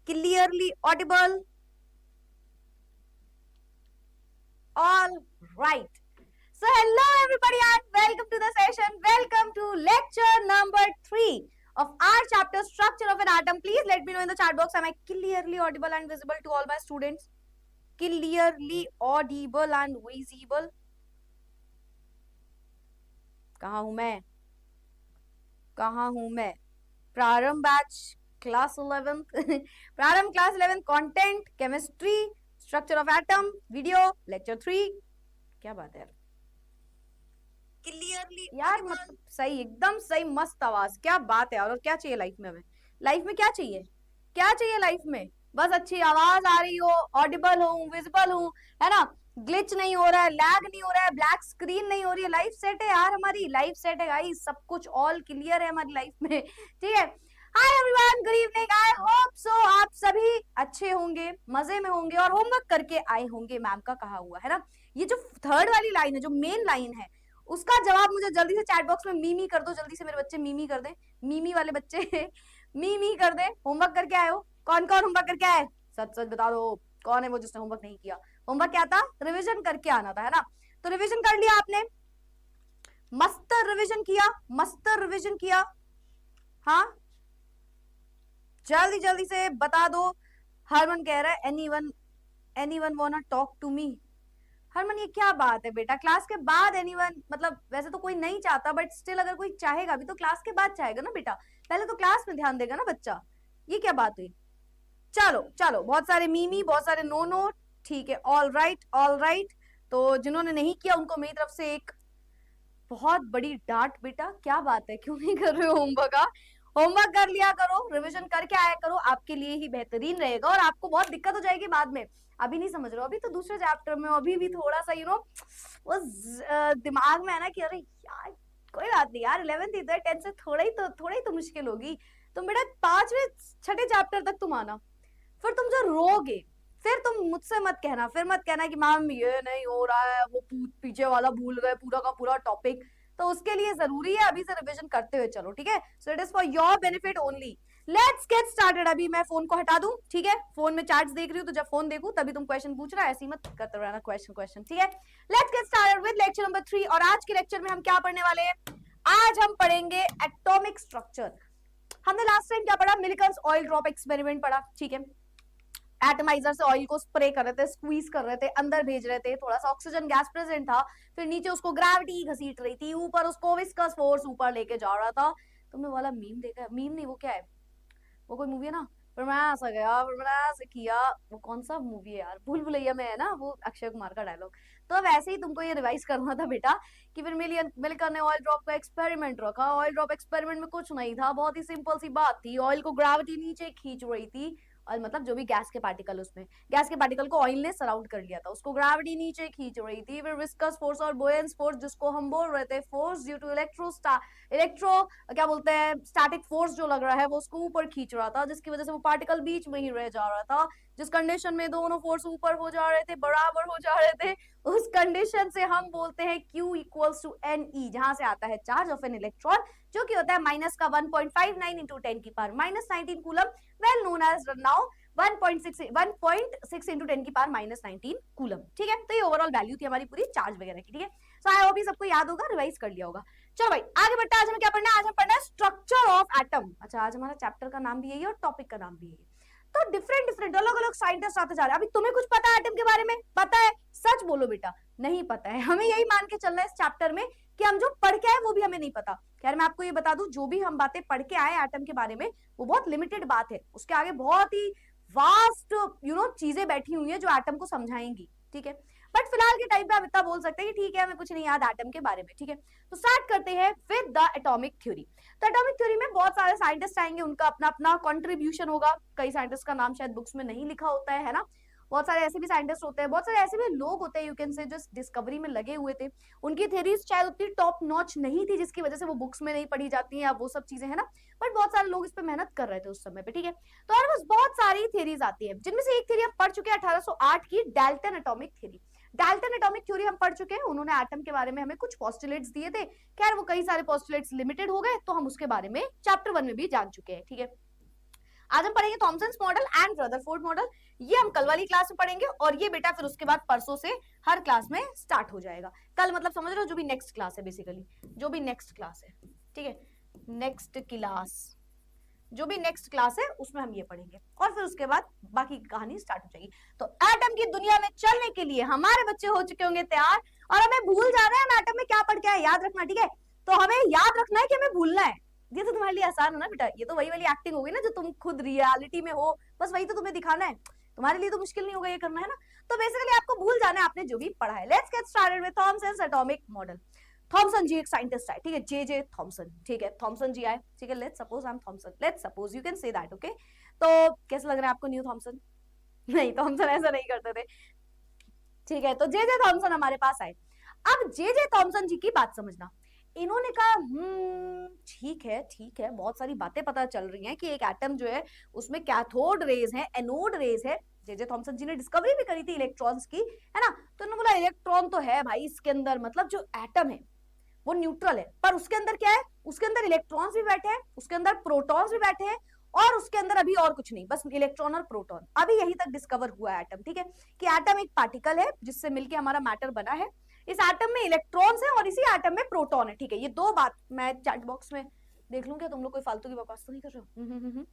clearly audible? All right. So hello everybody and welcome to the session. Welcome to lecture number 3 of our chapter structure of an atom. Please let me know in the chat box, am I clearly audible and visible to all my students? Clearly audible and visible. कहाँ हूं मैं? कहाँ हूं मैं? प्रारंभ batch class 11th प्रारंभ class 11 content chemistry structure of atom video lecture 3. क्या बात है यार, क्लियरली यार, मतलब सही, एकदम सही, मस्त आवाज. क्या बात है यार. और क्या चाहिए लाइफ में? हमें लाइफ में क्या चाहिए? क्या चाहिए लाइफ में? बस अच्छी आवाज आ रही हो, ऑडिबल हूँ, विजिबल हूँ, है ना, ग्लिच नहीं हो रहा है, लैग नहीं हो रहा है, ब्लैक स्क्रीन नहीं हो रही है. लाइफ सेट है यार, हमारी लाइफ सेट है गाइस. सब कुछ ऑल क्लियर है हमारी लाइफ में. ठीक है. Hi everyone, good evening. I hope so आप सभी अच्छे होंगे, मजे में होंगे और होमवर्क करके आए होंगे. मैम का कहा हुआ है ना. ये जो थर्ड वाली लाइन है, जो मेन लाइन है, उसका जवाब मुझे जल्दी से चैट बॉक्स में मीमी कर दो. जल्दी से मेरे बच्चे मीमी कर दे. मीमी वाले बच्चे मीमी कर दे. होमवर्क करके आए हो? कौन कौन होमवर्क करके आए? सच सच बता दो, कौन है वो जिसने होमवर्क नहीं किया? होमवर्क क्या था? रिवीजन करके आना था, है ना. तो रिवीजन कर लिया आपने? मस्त रिवीजन किया? मस्त रिवीजन किया? हाँ, जल्दी जल्दी से बता दो. हरमन कह रहा है anyone want talk to me. Harman ये क्या बात है बेटा? क्लास के बाद एनीवन, मतलब वैसे तो कोई नहीं चाहता, बट स्टिल अगर कोई चाहेगा भी तो क्लास के बाद चाहेगा ना बेटा. पहले तो क्लास में ध्यान देगा ना बच्चा. ये क्या बात हुई? चलो चलो, बहुत सारे मीमी, बहुत सारे नो नो. ठीक है, ऑल राइट ऑल राइट. तो जिन्होंने नहीं किया उनको मेरी तरफ से एक बहुत बड़ी डांट. बेटा क्या बात है, क्यों नहीं कर रहे हो होमवर्क? होमवर्क कर लिया करो, रिवीजन करके आया करो, आपके लिए ही बेहतरीन रहेगा. और आपको बहुत दिक्कत हो जाएगी बाद में. अभी नहीं समझ रहे हो, अभी तो दूसरे चैप्टर में, अभी भी थोड़ा सा वो दिमाग में है ना कि अरे यार कोई बात नहीं यार, 11th ही तो है, 10th से थोड़ा ही तो मुश्किल होगी. तुम बेटा 5वें 6ठे चैप्टर तक तुम आना, फिर तुम जो रोगे, फिर तुम मुझसे मत कहना, फिर मत कहना कि मैम ये नहीं हो रहा है, वो पीछे वाला भूल गए पूरा का पूरा टॉपिक. तो उसके लिए जरूरी है अभी से रिवीजन करते हुए चलो. ठीक है, so it is for your benefit only. Let's get started. अभी मैं फोन को हटा दूं. ठीक है, फोन में चार्ट्स देख रही हूँ, तो जब फोन देखूं तभी तुम क्वेश्चन पूछ रहा है, ऐसे ही मत करते रहना क्वेश्चन. ठीक है, let's get started with lecture number 3. और आज के लेक्चर में हम क्या पढ़ने वाले हैं? आज हम पढ़ेंगे एटॉमिक स्ट्रक्चर. हमने लास्ट टाइम क्या पढ़ा? मिल्किंस ऑयल ड्रॉप एक्सपेरिमेंट पढ़ा. ठीक है, एटमाइजर से ऑयल को स्प्रे कर रहे थे, स्क्वीज कर रहे थे, अंदर भेज रहे थे, थोड़ा सा ऑक्सीजन गैस प्रेजेंट था, फिर नीचे उसको ग्रेविटी घसीट रही थी, ऊपर उसको विस्कस फोर्स ऊपर लेके जा रहा था. तुमने वाला मीम देखा है? मीम नहीं, वो क्या है, वो कोई मूवी है ना, फिर मैं ऐसा गया, फिर मैंने ऐसे किया. वो कौन सा मूवी है यार? भूल भुलैया में है ना, वो अक्षय कुमार का डायलॉग. तो वैसे ही तुमको ये रिवाइज करना था बेटा कि फिर मिल्कर ने ऑयल ड्रॉप का एक्सपेरिमेंट रखा. ऑयल ड्रॉप एक्सपेरिमेंट में कुछ नहीं था, बहुत ही सिंपल सी बात थी. ऑयल को ग्रेविटी नीचे खींच रही थी, और मतलब जो भी गैस के पार्टिकल, उसमें गैस के पार्टिकल को ऑयल ने सराउंड कर लिया था, उसको ग्रेविटी नीचे खींच रही थी. फिर विस्कस फोर्स और बोयंस फोर्स, जिसको हम बोल रहे थे फोर्स ड्यू टू इलेक्ट्रो क्या बोलते हैं, स्टैटिक फोर्स जो लग रहा है, वो उसको ऊपर खींच रहा था, जिसकी वजह से वो पार्टिकल बीच में ही रह जा रहा था. जिस कंडीशन में दोनों फोर्स ऊपर हो जा रहे थे, बराबर हो जा रहे थे, उस कंडीशन से हम बोलते हैं Q इक्वल्स टू NE, जहां से आता है चार्ज ऑफ एन इलेक्ट्रॉन, जो कि होता है माइनस का 1.59 इंटू 10 की power minus 19 coulomb, well known as now 1.6 into 10 की पावर माइनस 19 कूलम. ठीक है, तो ये ओवरऑल वैल्यू थी हमारी पूरी चार्ज वगैरह की. ठीक है, सो आई होप सबको याद होगा, रिवाइज कर लिया होगा. चलो भाई आगे बढ़ते हैं. आज हमें क्या पढ़ना है? आज हम पढ़ना है स्ट्रक्चर ऑफ एटम. अच्छा, आज हमारा चैप्टर का नाम भी यही है और टॉपिक का नाम भी यही है. तो डिफरेंट अलग अलग साइंटिस्ट आते जा रहे हैं. अभी तुम्हें कुछ पता है एटम के बारे में? पता है? सच बोलो बेटा, नहीं पता है. हमें यही मान के चलना है इस चैप्टर में कि हम जो पढ़ के आए वो भी हमें नहीं पता. खैर मैं आपको ये बता दूं, जो भी हम बातें पढ़ के आए एटम के बारे में, वो बहुत लिमिटेड बात है. उसके आगे बहुत ही वास्ट चीजें बैठी हुई है जो एटम को समझाएंगी. ठीक है, बट फिलहाल के टाइम पे आप इतना बोल सकते हैं कि ठीक है, हमें कुछ नहीं याद एटम के बारे में. ठीक है, तो स्टार्ट करते हैं विद द एटॉमिक थ्योरी. तो एटॉमिक थ्योरी में बहुत सारे साइंटिस्ट आएंगे, उनका अपना अपना कंट्रीब्यूशन होगा. कई साइंटिस्ट का नाम शायद बुक्स में नहीं लिखा होता है ना. बहुत सारे ऐसे भी साइंटिस्ट होते हैं, बहुत सारे ऐसे भी लोग होते हैं, यू कैन से, जो डिस्कवरी में लगे हुए थे. उनकी थ्योरीज शायद उतनी टॉप नॉच नहीं थी, जिसकी वजह से वो बुक्स में नहीं पढ़ी जाती हैं, वो सब चीजें है ना. बट बहुत सारे लोग इस पे मेहनत कर रहे थे उस समय पे. ठीक है, तो हमारे पास बहुत सारी थ्योरीज आती है, जिनमें से एक थ्योरी हम पढ़ चुके हैं 1808 की, Dalton atomic theory. Dalton atomic theory हम पढ़ चुके हैं. उन्होंने एटम के बारे में हमें कुछ पोस्टुलेट्स दिए थे. खैर वो कई सारे पोस्टुलेट्स लिमिटेड हो गए, तो हम उसके बारे में चैप्टर 1 में भी जान चुके हैं. ठीक है, आज हम पढ़ेंगे Thomson's model and Rutherford model, ये हम कल वाली क्लास में पढ़ेंगे और ये बेटा फिर उसके बाद परसों से हर क्लास में स्टार्ट हो जाएगा। कल मतलब समझ रहे हो, जो भी नेक्स्ट क्लास है, बेसिकली जो भी नेक्स्ट क्लास है, ठीक है, नेक्स्ट क्लास, जो भी नेक्स्ट क्लास है उसमें हम ये पढ़ेंगे और फिर उसके बाद बाकी की कहानी स्टार्ट हो जाएगी। तो एटम की दुनिया में चलने के लिए हमारे बच्चे हो चुके होंगे तैयार, और हमें भूल जा रहे हैं हम एटम में क्या पढ़ के आए, याद रखना, ठीक है। तो हमें याद रखना है कि हमें भूलना है। ये तो तुम्हारे लिए आसान है ना बेटा, ये तो वही वाली एक्टिंग होगी ना जो तुम खुद रियलिटी में हो, बस वही तो तुम्हें दिखाना है, तुम्हारे लिए तो मुश्किल नहीं होगा ये करना, है ना। तो बेसिकली आपको भूल जाना है आपने जो भी पढ़ा है। Let's get started with Thomson's atomic model. Thomson ji एक साइंटिस्ट है, ठीक है, जे जे थॉमसन, ठीक है, थॉमसन जी आए, ठीक है, let's suppose I am Thomson, let's suppose, you can say that, okay. तो कैसा लग रहा है आपको न्यू थॉमसन? नहीं, थॉमसन ऐसा नहीं करते थे, ठीक है। तो जे जे थॉमसन हमारे पास आए। अब जे जे थॉमसन जी की बात समझना, इन्होंने कहा ठीक है ठीक है, बहुत सारी बातें पता चल रही हैं कि एक एटम जो है उसमें कैथोड रेज है, एनोड रेज है। जे जे थॉमसन जी ने डिस्कवरी भी करी थी इलेक्ट्रॉन्स की, है ना। तो उन्होंने बोला इलेक्ट्रॉन तो है भाई इसके अंदर, मतलब जो एटम है वो न्यूट्रल है, पर उसके अंदर क्या है, उसके अंदर इलेक्ट्रॉन्स भी बैठे हैं, उसके अंदर प्रोटॉन्स भी बैठे हैं, और उसके अंदर अभी और कुछ नहीं, बस इलेक्ट्रॉन और प्रोटॉन, अभी यही तक डिस्कवर हुआ है एटम, ठीक है, कि एटम एक पार्टिकल है जिससे मिलके हमारा मैटर बना है। इस एटम में इलेक्ट्रॉन्स है और इसी एटम में प्रोटॉन है, ठीक है। ये दो बात मैं चैट बॉक्स में देख लूं क्या तुम लोग कोई फालतू की बकवास तो नहीं कर रहे हो?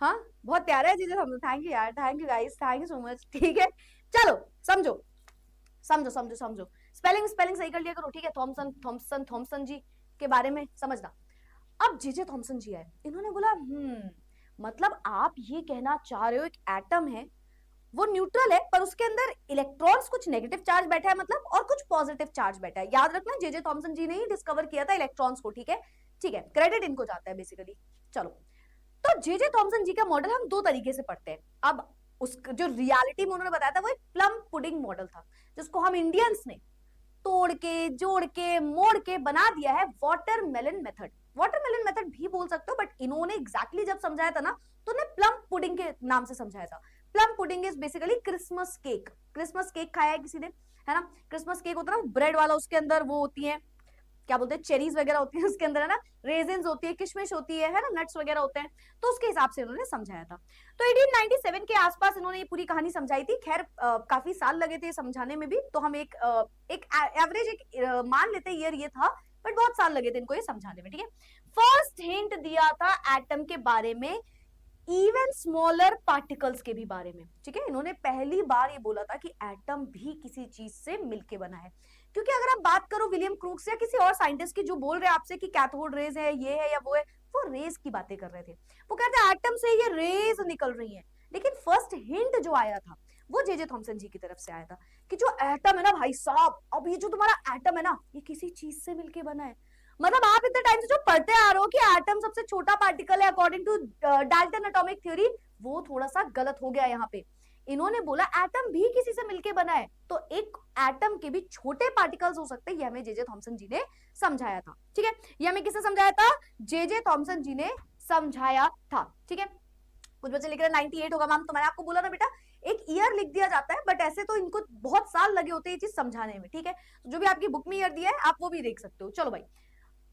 हाँ, बहुत प्यारा है चीजें, थैंक यू यार, thank you guys, thank you so much, ठीक है। चलो समझो समझो समझो समझो, स्पेलिंग स्पेलिंग सही कर लिया करो, ठीक है। थॉमसन थॉमसन थॉमसन जी के बारे में समझना। अब जे जे थॉमसन जी आए, इन्होंने बोला मतलब आप ये कहना चाह रहे हो एक एटम है वो न्यूट्रल है पर उसके अंदर इलेक्ट्रॉन्स कुछ नेगेटिव चार्ज बैठा है, मतलब, और कुछ पॉजिटिव चार्ज बैठा है। याद रखना जे जे थॉमसन जी ने ही डिस्कवर किया था इलेक्ट्रॉन्स को, ठीक है, ठीक है, क्रेडिट इनको जाता है बेसिकली। चलो, तो जे जे थॉमसन जी का मॉडल हम दो तरीके से पढ़ते हैं। अब उस जो रियलिटी में उन्होंने बताया था वो एक प्लम पुडिंग मॉडल था, जिसको हम इंडियंस ने तोड़ के जोड़ के मोड़ के बना दिया है वाटरमेलन मेथड। वाटरमेलन मेथड भी बोल सकते हो, बट इन्होंने एग्जैक्टली जब समझाया था ना तो उन्हें प्लम पुडिंग के नाम से समझाया था। Plum pudding is basically Christmas cake. Christmas cake खाया है किसी ने, है ना। क्रिसमस केक होता है ना ब्रेड वाला, उसके अंदर वो होती है, क्या बोलते हैं, चेरीज वगैरह होती है उसके अंदर, है ना, रेजिन्स होती है, किशमिश होती है ना, नट्स वगैरह होते हैं। तो उसके हिसाब से उन्होंने समझाया था। तो 1897 के आसपास इन्होंने ये पूरी कहानी समझाई थी। खैर काफी साल लगे थे समझाने में भी, तो हम एक एवरेज एक मान लेते ईयर ये था, बट बहुत साल लगे थे इनको ये समझाने में, ठीक है। फर्स्ट हिंट दिया था एटम के बारे में, इवन स्मॉलर पार्टिकल्स के भी बारे में, ठीक है। इन्होंने पहली बार ये बोला था कि एटम भी किसी चीज से मिलके बना है। क्योंकि अगर आप बात करो विलियम क्रूक्स या किसी और साइंटिस्ट की जो बोल रहे हैं आपसे कि कैथोड रेज है, ये है या वो है, वो रेज की बातें कर रहे थे। वो कहते हैं एटम से ये रेज निकल रही हैं। लेकिन फर्स्ट हिंट जो आया था वो जे जे थॉमसन जी की तरफ से आया था कि जो एटम है ना भाई साहब, अब ये जो तुम्हारा एटम है ना, ये किसी चीज से मिलके बना है। मतलब आप इतने टाइम से जो पढ़ते आ रहे हो कि एटम सबसे छोटा पार्टिकल है according to Dalton atomic theory, वो थोड़ा सा गलत हो गया यहाँ पे। इन्होंने बोला एटम भी किसी से मिलके बना है, तो एक एटम के भी छोटे पार्टिकल्स हो सकते हैं। ये हमें जे जे थॉमसन जी ने समझाया था, ठीक है। ये हमें किसने समझाया था? जे जे थॉमसन जी ने समझाया था, ठीक है। कुछ बच्चे लिख रहे हैं 98 होगा मैम, तो मैंने आपको बोला ना बेटा एक ईयर लिख दिया जाता है, बट ऐसे तो इनको बहुत साल लगे होते हैं ये चीज समझाने में, ठीक है। तो जो भी आपकी बुक में ईयर दिया है आप वो भी देख सकते हो। चलो भाई,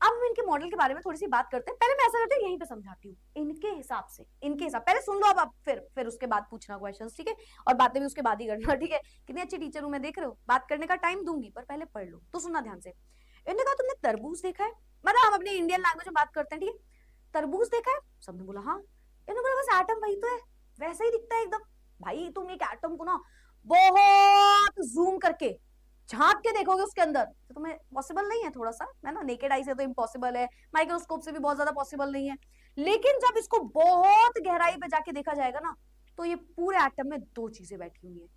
अब हम इनके मॉडल के बारे में थोड़ी सी बात करते हैं। पहले मैं ऐसा करती हूँ यहीं पे समझाती हूँ इनके हिसाब से, इनके हिसाब, पहले सुन लो, अब आप फिर उसके बाद पूछना क्वेश्चंस, ठीक है। और बातें भी उसके बाद ही करना, ठीक है। कितनी अच्छी टीचर हूं मैं, देख रहे हो, बात करने का टाइम दूंगी पर पहले पढ़ लो। तो सुनना ध्यान से। इन्होंने कहा तुमने तरबूज देखा है, मतलब हम अपनी इंडियन लैंग्वेज में बात करते हैं, ठीक है। तरबूज देखा है, सबने बोला हाँ। इन्होंने बोला बस एटम वही तो है, वैसा ही दिखता है एकदम। भाई तुम एक एटम को ना बहुत जूम करके झांक के देखोगे उसके अंदर तो तुम्हें पॉसिबल नहीं है, थोड़ा सा, है ना, नेकेड आई से तो इम्पॉसिबल है, माइक्रोस्कोप से भी बहुत ज्यादा पॉसिबल नहीं है। लेकिन जब इसको बहुत गहराई पे जाके देखा जाएगा ना, तो ये पूरे एटम में दो चीजें बैठी हुई है,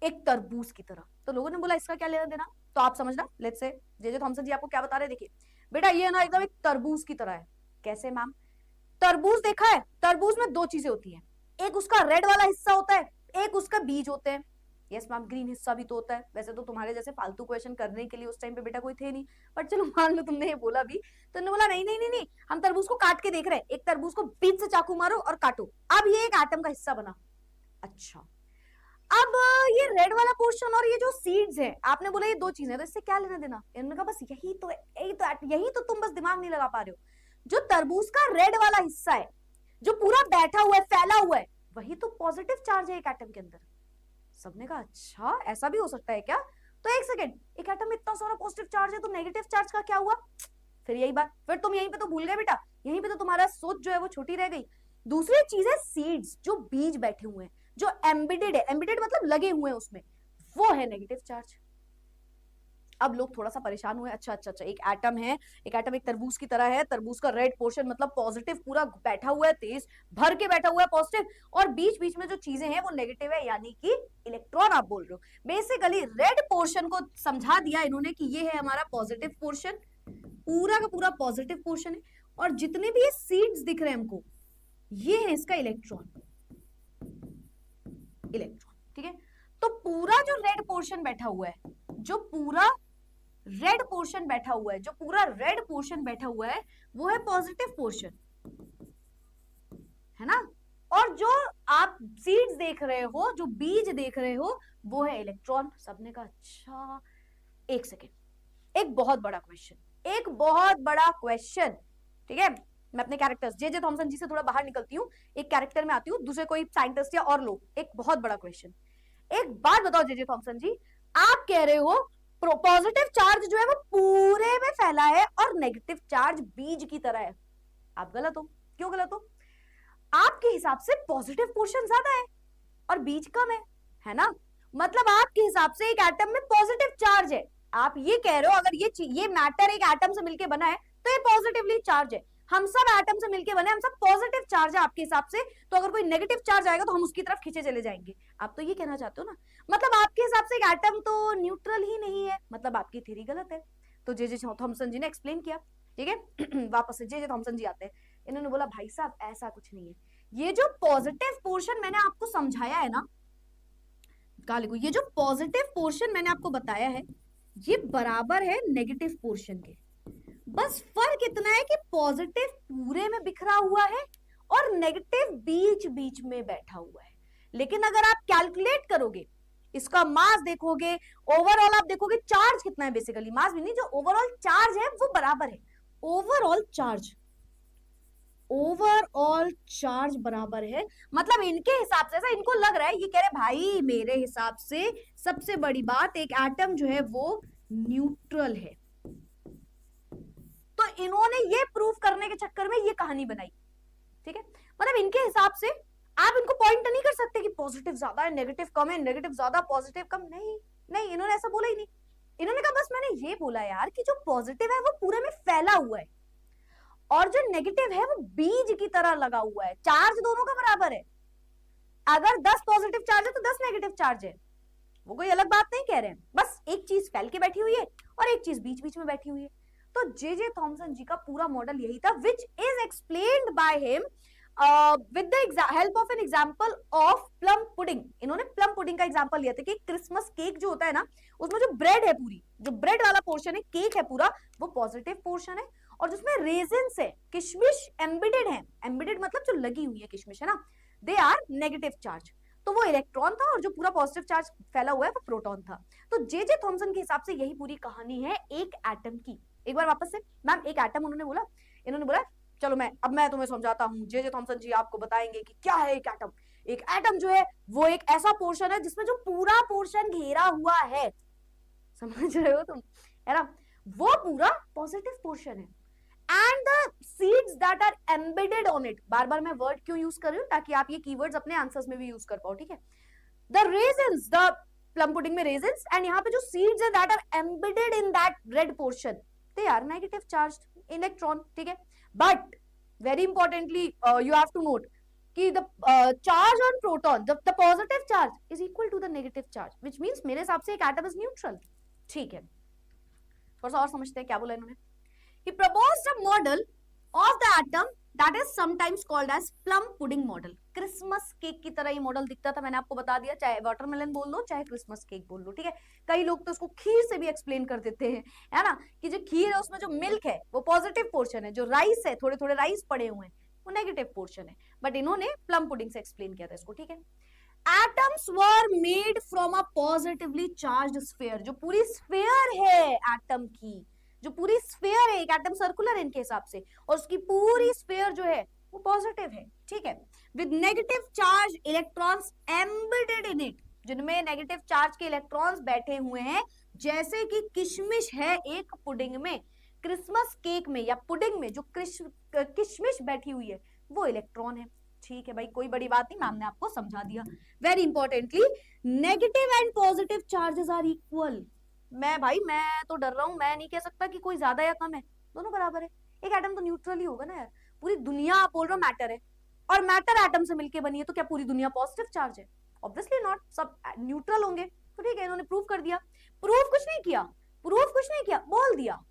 एक तरबूज की तरह। तो लोगों ने बोला इसका क्या लेना देना, तो आप समझना। Let's say J J Thomson जी आपको क्या बता रहे हैं, देखिए बेटा ये ना एकदम एक तरबूज की तरह है। कैसे मैम? तरबूज देखा है, तरबूज में दो चीजें होती है, एक उसका रेड वाला हिस्सा होता है, एक उसका बीज होते हैं। यस मैम, ग्रीन हिस्सा भी तो होता है। वैसे तो तुम्हारे जैसे फालतू क्वेश्चन करने के लिए उस टाइम पे बेटा कोई थे नहीं, बट चलो मान लो तुमने ये बोला भी, तो उन्होंने बोला नहीं नहीं नहीं नहीं, हम तरबूज को काट के देख रहे हैं, एक तरबूज को बीच से चाकू मारो और काटो, अब ये एक एटम का हिस्सा बना। अच्छा, अब ये रेड वाला पोर्शन और ये जो सीड्स है, आपने बोला ये दो चीजें, तो इससे क्या लेना देना? इन्होंने कहा बस यही तो तुम बस दिमाग नहीं लगा पा रहे हो। जो तरबूज का रेड वाला हिस्सा है, जो पूरा बैठा हुआ है, फैला हुआ है, वही तो पॉजिटिव चार्ज है एक एटम के अंदर। सबने कहा अच्छा ऐसा भी हो सकता है क्या? तो एक सेकेंड, एक एटम में इतना सारा पॉजिटिव चार्ज है तो नेगेटिव चार्ज का क्या हुआ? फिर यही बात, फिर तुम यहीं पे तो भूल गए बेटा, यहीं पे तो तुम्हारा सोच जो है वो छोटी रह गई। दूसरी चीज है सीड्स, जो बीज बैठे हुए हैं, जो एम्बेडेड है, एम्बेडेड मतलब लगे हुए हैं उसमें, वो है नेगेटिव चार्ज। अब लोग थोड़ा सा परेशान हुए, अच्छा अच्छा अच्छा, एक एटम है, एक एटम एक तरबूज की तरह है, तरबूज का रेड पोर्शन मतलब पॉजिटिव पूरा बैठा हुआ है, तेज भर के बैठा हुआ है पॉजिटिव, और बीच बीच में जो चीजें हैं वो नेगेटिव है, यानी कि इलेक्ट्रॉन आप बोल रहे हो। बेसिकली रेड पोर्शन को समझा दिया इन्होंने कि ये है हमारा पॉजिटिव पोर्शन, पूरा का पूरा पॉजिटिव पोर्शन है, और जितने भी ये सीड्स दिख रहे हैं हमको, ये है इसका इलेक्ट्रॉन, इलेक्ट्रॉन, ठीक है। तो पूरा जो रेड पोर्शन बैठा हुआ है, जो पूरा रेड पोर्शन बैठा हुआ है, जो पूरा रेड पोर्शन बैठा हुआ है, वो है पॉजिटिव पोर्शन, है ना। और जो आप सीड्स देख रहे हो, जो बीज देख रहे हो, वो है इलेक्ट्रॉन। सबने कहा अच्छा। एक सेकेंड, एक बहुत बड़ा क्वेश्चन, एक बहुत बड़ा क्वेश्चन, ठीक है। मैं अपने कैरेक्टर्स जे थॉमसन जी से थोड़ा बाहर निकलती हूँ, एक कैरेक्टर में आती हूँ, दूसरे कोई साइंटिस्ट या और लोग। एक बहुत बड़ा क्वेश्चन, एक बात बताओ जे थॉमसन जी, आप कह रहे हो पॉजिटिव चार्ज जो है वो पूरे में फैला है और नेगेटिव चार्ज बीज की तरह है। आप गलत हो। क्यों गलत हो? आपके हिसाब से पॉजिटिव पोर्शन ज्यादा है और बीज कम है ना। मतलब आपके हिसाब से एक एटम में पॉजिटिव चार्ज है। आप ये कह रहे हो अगर ये मैटर एक एटम से मिलकर बना है तो ये पॉजिटिवली चार्ज है। हम सब एटम से मिलकर बने, हम सब पॉजिटिव चार्ज है आपके हिसाब से, तो अगर कोई नेगेटिव चार्ज आएगा तो हम उसकी तरफ खींचे चले जाएंगे। आप तो ये कहना चाहते हो ना, मतलब आपके हिसाब से एक एटम तो न्यूट्रल ही नहीं है, मतलब आपकी थ्योरी गलत है। तो जे थॉमसन जी ने एक्सप्लेन किया, ठीक है। वापस से जे थॉमसन जी आते हैं, इन्होंने बोला भाई साहब ऐसा कुछ नहीं है, ये जो पॉजिटिव पोर्शन मैंने आपको समझाया है ना, कहा लिखो, ये जो पॉजिटिव पोर्शन मैंने आपको बताया है ये बराबर है नेगेटिव पोर्शन के। बस फर्क इतना है कि पॉजिटिव पूरे में बिखरा हुआ है और नेगेटिव बीच बीच में बैठा हुआ है। लेकिन अगर आप कैलकुलेट करोगे, इसका मास देखोगे, ओवरऑल आप देखोगे चार्ज कितना है, बेसिकली मास भी नहीं, जो ओवरऑल चार्ज है वो बराबर है। ओवरऑल चार्ज, ओवरऑल चार्ज बराबर है। मतलब इनके हिसाब से, ऐसा इनको लग रहा है, ये कह रहे भाई मेरे हिसाब से सबसे बड़ी बात, एक एटम जो है वो न्यूट्रल है। तो इन्होंने ये प्रूव करने के चक्कर में ये कहानी बनाई, ठीक है। मतलब इनके हिसाब से आप इनको पॉइंट नहीं कर सकते कि पॉजिटिव ज्यादा है नेगेटिव कम है, नेगेटिव ज्यादा पॉजिटिव कम, नहीं नहीं, इन्होंने ऐसा बोला ही नहीं। इन्होंने कहा बस मैंने ये बोला यार कि जो पॉजिटिव है वो पूरे में फैला हुआ है और जो नेगेटिव है वो बीज की तरह लगा हुआ है, चार्ज दोनों का बराबर है। अगर 10 पॉजिटिव चार्ज है तो 10 नेगेटिव चार्ज है, वो कोई अलग बात नहीं कह रहे हैं, बस एक चीज फैल के बैठी हुई है और एक चीज बीच बीच में बैठी हुई है। तो जे थॉमसन जी का पूरा मॉडल यही था, which is explained by him with the help of an example of plum pudding. इन्होंने प्लम पुडिंग का एग्जांपल लिया था कि क्रिसमस केक जो होता है ना, उसमें जो ब्रेड है, पूरी जो ब्रेड वाला पोर्शन है, केक है पूरा, वो पॉजिटिव पोर्शन है, और जिसमें रेजिन्स है, किशमिश एम्बेडेड है, एम्बेडेड मतलब जो लगी हुई है किशमिश, है ना, दे आर नेगेटिव चार्ज। तो वो इलेक्ट्रॉन था और जो पूरा पॉजिटिव चार्ज फैला हुआ है वो प्रोटॉन था। तो जे थॉमसन के हिसाब से यही पूरी कहानी है एक एटम की। एक बार वापस से, मैम एक एटम उन्होंने बोला, इन्होंने बोला चलो मैं तुम्हें समझाता हूँ, जे थॉमसन जी आपको बताएंगे कि क्या है एक एटम। एक एटम जो है वो एक ऐसा पोर्शन है जिसमें जो पूरा पोर्शन घेरा हुआ है, समझ रहे हो तुम, है ना, वो पूरा पॉजिटिव पोर्शन है। And the seeds that are embedded on it, बार बार मैं वर्ड क्यों यूज कर रही हूँ, ताकि आप ये कीवर्ड्स अपने आंसर्स में भी यूज कर पाओ, ठीक है। The raisins, the plum pudding में रेजिन्स, एंड यहाँ पे जो सीड्स है that are embedded in that red portion, they are negative charged electron, ठीक है। But very importantly you have to note कि the charge on proton, the positive charge is equal to the negative charge, which means मेरे हिसाब से एक atom is neutral, ठीक है। थोड़ा सा और समझते हैं क्या बोला इन्होंने। He proposed a model of the atom that is sometimes called as plum pudding model. Christmas cake की तरह ये मॉडल दिखता था, मैंने आपको बता दिया, चाहे वाटरमेलन बोल लो चाहे क्रिसमस केक बोल लो, ठीक है। कई लोग तो इसको खीर से भी एक्सप्लेन कर देते हैं, है ना, कि जो खीर है उसमें जो मिल्क है वो पॉजिटिव पोर्शन है, जो राइस है, थोड़े थोड़े राइस पड़े हुए हैं, वो नेगेटिव पोर्शन है। बट इन्होंने प्लम पुडिंग से एक्सप्लेन किया था इसको, ठीक है। Atoms were made from a positively charged sphere, जो पूरी स्फीयर है एटम की, जो पूरी स्फीयर है, एक एटम सर्कुलर है इनके हिसाब से, और उसकी पूरी स्फीयर जो है वो पॉजिटिव है, ठीक है, with negative charge electrons embedded in it, जिनमें नेगेटिव चार्ज के इलेक्ट्रॉन्स बैठे हुए हैं, जैसे कि किशमिश है एक पुडिंग में, क्रिसमस केक में या पुडिंग में जो किशमिश बैठी हुई है वो इलेक्ट्रॉन है। ठीक है भाई, कोई बड़ी बात नहीं, मैम ने आपको समझा दिया। Very importantly, negative and positive charges are equal. मैं तो डर रहा हूं, मैं नहीं कह सकता कि कोई ज्यादा या कम है, दोनों बराबर है। एक एटम तो न्यूट्रल ही होगा ना यार, पूरी दुनिया आप बोल रहे हो मैटर है, और मैटर एटम से मिलकर बनी है, तो क्या पूरी दुनिया पॉजिटिव चार्ज है? ऑब्वियसली नॉट, सब न्यूट्रल होंगे। तो ठीक है, इन्होंने प्रूव कर दिया। प्रूव कुछ नहीं किया, प्रूव कुछ नहीं किया, बोल दिया।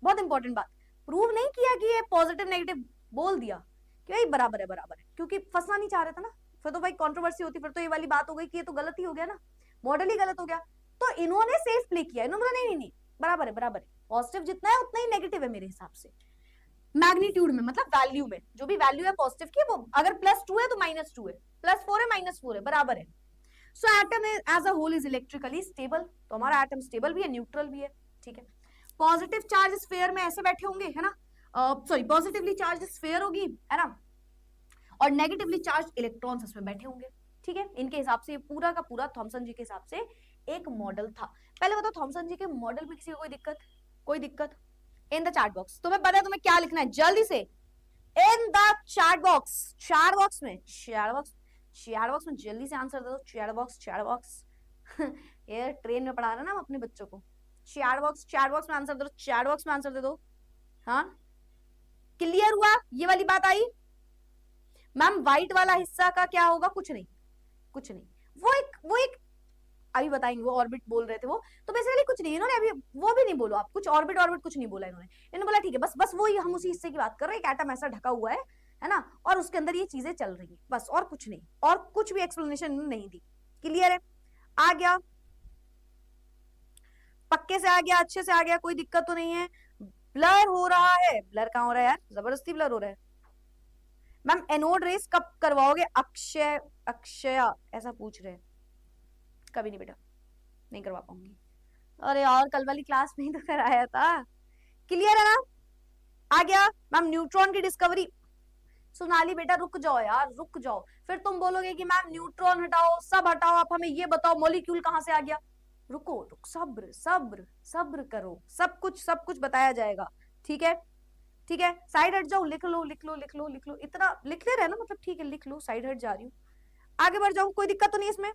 बहुत इंपॉर्टेंट बात, प्रूव नहीं किया कि ये पॉजिटिव नेगेटिव, बोल दिया कि भाई बराबर है, बराबर है, क्योंकि फंसना नहीं चाह रहे थे ना, फिर तो भाई कंट्रोवर्सी होती, फिर तो ये वाली बात हो गई कि ये तो गलत ही हो गया ना, मॉडल ही गलत हो गया। तो इन्होंने सेफ प्ले किया, इन्होंने बोला नहीं नहीं नहीं, बराबर है, बराबर है, पॉजिटिव जितना है उतना ही नेगेटिव है मेरे हिसाब से, मैग्नीट्यूड में, मतलब वैल्यू में, जो भी वैल्यू है पॉजिटिव की, वो अगर +2 है तो -2 है, +4 है -4 है, बराबर है। So atom as a whole is electrically stable, तो हमारा एटम स्टेबल भी है, न्यूट्रल भी है, ठीक है। पॉजिटिव चार्ज स्फीयर में ऐसे बैठे होंगे, है ना, सॉरी पॉजिटिवली चार्ज स्फीयर होगी, है ना, और नेगेटिवली चार्ज इलेक्ट्रॉन्स इसमें बैठे होंगे, ठीक है। इनके हिसाब से पूरा का पूरा थॉमसन जी के हिसाब से एक मॉडल था। पहले बताओ, थॉमसन जी के मॉडल में किसी को कोई दिक्कत? कोई दिक्कत? इन द चैट बॉक्स तुम्हें पता है तुम्हें क्या लिखना है, जल्दी से in the chat box, chat box में, चैट बॉक्स, चैट बॉक्स में जल्दी से आंसर दे दो, चैट बॉक्स, चैट बॉक्स ये ट्रेन में पढ़ा रहे ना हम अपने बच्चों को, चैट बॉक्स, चैट बॉक्स में आंसर दे दो, चैट बॉक्स में आंसर दे दो। हाँ, क्लियर हुआ, ये वाली बात आई? मैम व्हाइट वाला हिस्सा का क्या होगा? कुछ नहीं, कुछ नहीं, वो एक अभी बताएंगे, वो ऑर्बिट बोल रहे थे वो, तो बेसिकली कुछ नहीं, इन्होंने अभी वो भी नहीं बोलो आप, कुछ ऑर्बिट ऑर्बिट कुछ नहीं बोला इन्होंने बोला ठीक है, बस बस वो ही, हम उसी हिस्से की बात कर रहे हैं, एक एटम ऐसा ढका हुआ है ना, और उसके अंदर ये चीजें चल रही है, बस, और कुछ नहीं, और कुछ भी एक्सप्लेनेशन नहीं दी। क्लियर है? आ गया, पक्के से आ गया, अच्छे से आ गया, कोई दिक्कत तो नहीं है? ब्लर हो रहा है, ब्लर कहाँ हो रहा है यार, जबरदस्ती ब्लर हो रहा है। मैम एनोड रेस कब करवाओगे? अक्षय, अक्षया ऐसा पूछ रहे हैं। कभी नहीं बेटा, नहीं करवा पाऊंगी। अरे और कल वाली क्लास में ही तो कराया था। क्लियर है ना? आ गया। मैम न्यूट्रॉन की डिस्कवरी, सोनाली बेटा रुक जाओ यार, रुक जाओ, फिर तुम बोलोगे कि मैम न्यूट्रॉन हटाओ, सब हटाओ, आप हमें ये बताओ मॉलिक्यूल कहां से आ गया। रुको, रुक, सब्र सब्र सब्र करो, सब कुछ बताया जाएगा, ठीक है, ठीक है। साइड हट जाओ, लिख लो लिख लो लिख लो लिख लो, इतना लिखते रहे ना, मतलब ठीक है, लिख लो, साइड हट जा रही हूँ, आगे बढ़ जाऊं, कोई दिक्कत तो नहीं इसमें?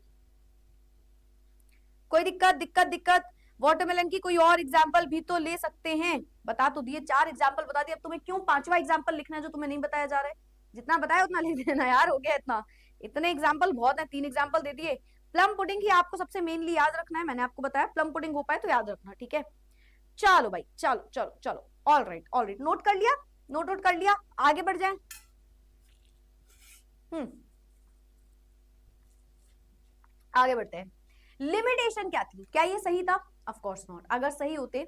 कोई दिक्कत? वाटरमेलन की कोई और एग्जाम्पल भी तो ले सकते हैं, बता तो दिए, 4 एग्जाम्पल बता दिए, अब तुम्हें क्यों 5वां एग्जाम्पल लिखना है जो तुम्हें नहीं बताया जा रहा है? जितना बताया उतना लिख देना यार, हो गया इतना, इतने एग्जाम्पल बहुत है, 3 एग्जाम्पल दे दिए। प्लम पुडिंग ही आपको सबसे मेनली याद रखना है, मैंने आपको बताया प्लम पुडिंग हो पाए तो याद रखना, ठीक है। चलो भाई, चलो चलो चलो, ऑल राइट, नोट कर लिया, नोट कर लिया, आगे बढ़ जाए। आगे बढ़ते हैं। लिमिटेशन क्या थी? क्या ये सही था? ऑफ कोर्स नॉट, अगर सही होते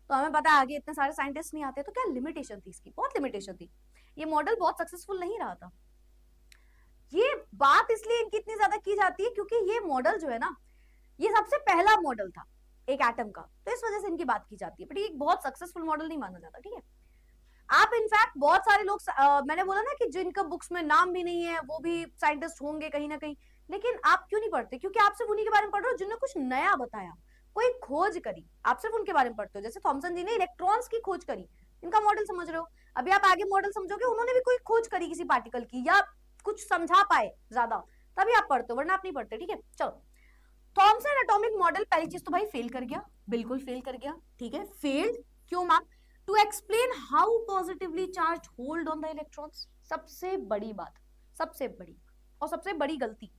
तो हमें पता है आगे इतने सारे साइंटिस्ट नहीं आते, तो क्या लिमिटेशन थी इसकी? बहुत लिमिटेशन थी, ये मॉडल बहुत सक्सेसफुल नहीं रहा था। ये बात इसलिए इनकी इतनी ज्यादा की जाती है क्योंकि ये मॉडल जो है ना, ये सबसे पहला मॉडल था एक एटम का, तो इस वजह से इनकी बात की जाती है, बट ये बहुत सक्सेसफुल मॉडल नहीं माना जाता, ठीक है। आप इनफैक्ट बहुत सारे लोग, मैंने बोला ना कि जिनका बुक्स में नाम भी नहीं है वो भी साइंटिस्ट होंगे कहीं ना कहीं, लेकिन आप क्यों नहीं पढ़ते? क्योंकि आप सिर्फ उन्हीं के बारे में पढ़ रहे हो जिन्होंने कुछ नया बताया, कोई खोज करी, आप सिर्फ उनके बारे में पढ़ते हो। जैसे थॉमसन जी ने इलेक्ट्रॉन्स की खोज करी, इनका मॉडल समझ रहे हो, अभी आप आगे मॉडल समझोगे, उन्होंने भी कोई खोज करी किसी पार्टिकल की, या कुछ समझा पाए ज्यादा, तभी आप पढ़ते हो, वरना आप नहीं पढ़ते, ठीक है। चलो, थॉमसन एटॉमिक मॉडल, पहली चीज तो भाई फेल कर गया, बिल्कुल फेल कर गया, ठीक है। फेल्ड क्यों ma'am? To explain how positively charge hold on the electrons, सबसे बड़ी बात, सबसे बड़ी और सबसे बड़ी गलती।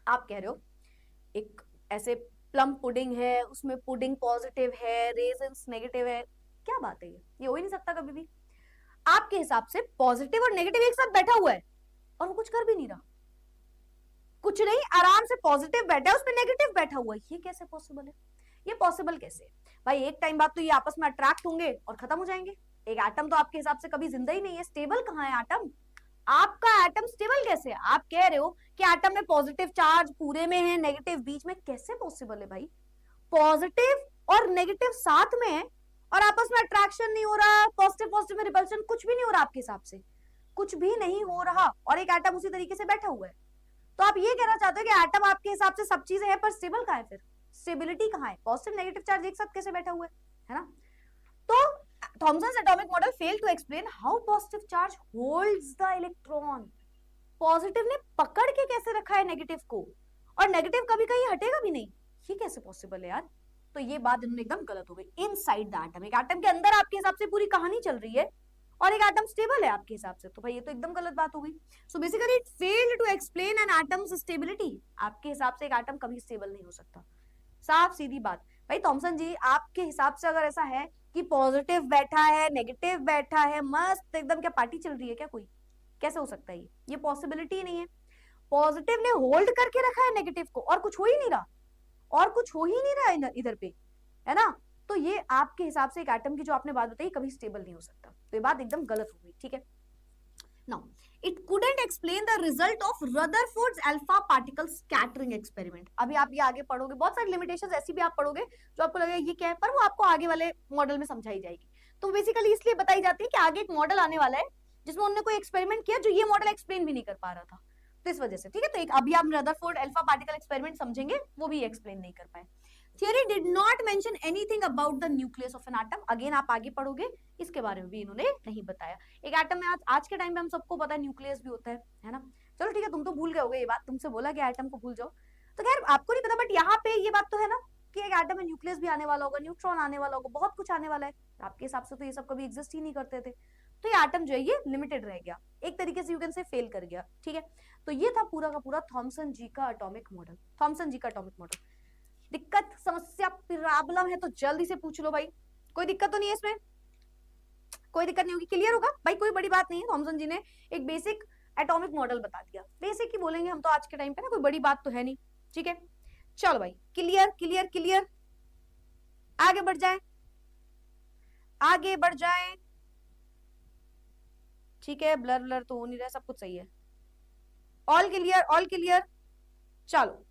आप कह रहे हो एक ऐसे प्लम पुडिंग है, उसमें पुडिंग पॉजिटिव है, रेजिन्स नेगेटिव है, क्या बात है, ये हो ही नहीं सकता कभी भी। आपके हिसाब से पॉजिटिव और नेगेटिव एक साथ बैठा हुआ है और वो कुछ कर भी नहीं रहा, कुछ नहीं, आराम से पॉजिटिव बैठा है, उसमें नेगेटिव बैठा हुआ है, ये कैसे पॉसिबल है? ये पॉसिबल कैसे? भाई एक टाइम बाद तो ये आपस में अट्रैक्ट होंगे और खत्म हो जाएंगे। एक एटम तो आपके हिसाब से कभी जिंदा ही नहीं है, स्टेबल कहाँ है एटम? आपका एटम स्टेबल कैसे है? आप कह रहे हो कि एटम में पॉजिटिव चार्ज पूरे में है, नेगेटिव बीच में, कैसे पॉसिबल है भाई? पॉजिटिव और नेगेटिव साथ में है और आपस में अट्रैक्शन नहीं हो रहा, पॉजिटिव पॉजिटिव में रिपल्शन कुछ भी नहीं हो रहा आपके हिसाब से, कुछ भी नहीं हो रहा और एक एटम उसी तरीके से बैठा हुआ है। तो आप ये कहना चाहते हो कि एटम आपके हिसाब से सब चीजें हैं पर स्टेबल कहाँ है? फिर स्टेबिलिटी कहाँ है? पॉजिटिव नेगेटिव चार्ज एक साथ कैसे बैठा हुआ है ना? तो Thomson's atomic model fail to explain how positive charge holds the electron. Positive ने पकड़ के कैसे रखा है नेगेटिव को, और नेगेटिव कभी कहीं हटेगा भी नहीं, ये कैसे पॉसिबल है यार? तो ये बात इन्होंने एकदम गलत हो गई। इनसाइड द एटम, एक एटम के अंदर आपके हिसाब से पूरी कहानी चल रही है और एक एटम स्टेबल है आपके हिसाब से, तो भाई ये तो एकदम गलत बात हो गई। So basically it failed to explain an atom's stability. आपके हिसाब से एक एटम कभी स्टेबल नहीं हो सकता, साफ सीधी बात। भाई थॉमसन जी, आपके हिसाब से अगर ऐसा है कि पॉजिटिव बैठा है, नेगेटिव बैठा है, मस्त एकदम, क्या पार्टी चल रही है क्या कोई? कैसे हो सकता है ये पॉसिबिलिटी ही नहीं है। पॉजिटिव ने होल्ड करके रखा है नेगेटिव को, और कुछ हो ही नहीं रहा, और कुछ हो ही नहीं रहा है इधर पे, है ना? तो ये आपके हिसाब से एक एटम की जो आपने बात बताई कभी स्टेबल नहीं हो सकता, तो ये बात एकदम गलत हो गई, ठीक है? Now it couldn't explain the result of Rutherford's alpha particle scattering experiment. अभी आप ये आगे पढ़ोगे, बहुत सारी लिमिटेशंस ऐसी भी आप पढ़ोगे जो आपको लगेगा ये क्या है, पर वो आपको आगे वाले मॉडल में समझाई जाएगी। तो बेसिकली इसलिए बताई जाती है कि आगे एक मॉडल आने वाला है जिसमें उन्होंने कोई एक्सपेरिमेंट किया जो ये मॉडल एक्सप्लेन भी नहीं कर पा रहा था, तो इस वजह से, ठीक है? तो एक अभी आप रदरफोर्ड अल्फा पार्टिकल एक्सपेरिमेंट समझेंगे, वो भी एक्सप्लेन नहीं कर पाए। Theory did not mention anything about the nucleus of an atom. Again आप आगे पढ़ोगे, इसके बारे में भी इन्होंने नहीं बताया। एक एटम में आज के टाइम पे हम सबको पता है न्यूक्लियस भी होता है ना? चलो ठीक है, तुम तो भूल गए होगे ये बात, तुमसे बोला कि एटम को भूल जाओ, तो खैर आपको नहीं पता, बट यहाँ पे ये बात तो है ना कि एक एटम में न्यूक्लियस भी आने वाला होगा, न्यूट्रॉन आने वाला होगा, बहुत कुछ आने वाला है। आपके हिसाब से तो ये सब कभी एग्जिस्ट ही नहीं करते थे, तो ये एटम जो है ये लिमिटेड रह गया, एक तरीके से यू कैन से फेल कर गया, ठीक है? तो ये था पूरा का पूरा थॉमसन जी का एटॉमिक मॉडल। थॉमसन जी का एटॉमिक मॉडल, दिक्कत, समस्या, प्रॉब्लम है तो जल्दी से पूछ लो भाई, कोई दिक्कत तो नहीं है इसमें? कोई दिक्कत नहीं होगी, क्लियर होगा भाई, कोई बड़ी बात नहीं है। थॉमसन जी ने एक बेसिक एटॉमिक मॉडल बता दिया, बेसिक ही बोलेंगे हम तो आज के टाइम पे ना, कोई बड़ी बात तो है नहीं, ठीक है? चलो भाई, क्लियर क्लियर क्लियर, आगे बढ़ जाए, आगे बढ़ जाए, ठीक है? ब्लर ब्लर तो हो नहीं रहा, सब कुछ सही है, ऑल क्लियर, ऑल क्लियर, चलो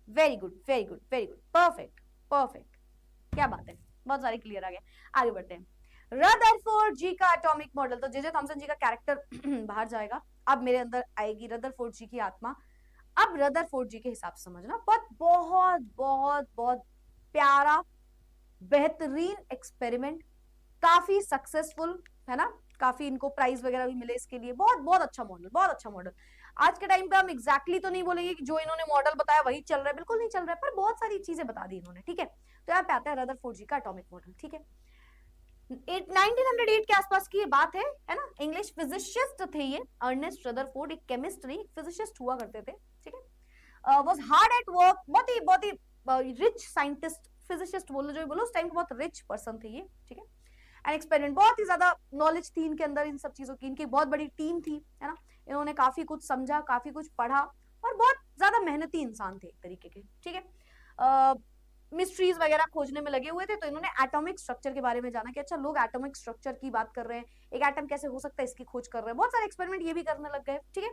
very good very good very good, perfect perfect, क्या बात है, बहुत सारे क्लियर आ गए। आगे बढ़ते हैं, रदरफोर्ड जी का एटॉमिक मॉडल। तो जे थॉमसन जी का कैरेक्टर बाहर जाएगा, अब मेरे अंदर आएगी रदरफोर्ड जी की आत्मा। अब रदरफोर्ड जी के हिसाब से समझना, बहुत बहुत बहुत बहुत प्यारा बेहतरीन एक्सपेरिमेंट, काफी सक्सेसफुल, है ना? काफी इनको प्राइज वगैरह भी मिले इसके लिए, बहुत बहुत अच्छा मॉडल, बहुत अच्छा मॉडल। आज के टाइम पे हम एग्जैक्टली तो नहीं बोलेंगे कि जो इन्होंने मॉडल बताया वही चल रहा है, बिल्कुल नहीं चल रहा है, पर बहुत सारी चीजें बता दी इन्होंने, ठीक है? तो यहाँ पे आता है रदरफोर्ड जी का एटॉमिक मॉडल, ठीक है? 1908 के आसपास की ये बात है ना? इंग्लिश फिजिसिस्ट थे ये, अर्नेस्ट रदरफोर्ड, एक केमिस्ट नहीं, फिजिसिस्ट हुआ करते थे, ठीक है? वाज हार्ड एट वर्क, बहुत ही रिच साइंटिस्ट, फिजिसिस्ट बोलो जो भी बोलो, उस टाइम बहुत रिच पर्सन थे ये, ठीक है? एंड एक्सपेरिमेंट, बहुत ही ज्यादा नॉलेज थी इनके अंदर इन सब चीजों की, इनकी बहुत बड़ी टीम थी, है ना? इन्होंने काफी कुछ समझा, काफी कुछ पढ़ा, और बहुत ज्यादा मेहनती इंसान थे एक तरीके के, ठीक है? मिस्ट्रीज वगैरह खोजने में लगे हुए थे, तो इन्होंने एटॉमिक स्ट्रक्चर के बारे में जाना कि अच्छा लोग एटॉमिक स्ट्रक्चर की बात कर रहे हैं, एक एटम कैसे हो सकता है इसकी खोज कर रहे हैं, बहुत सारे एक्सपेरिमेंट ये भी करने लग गए, ठीक है?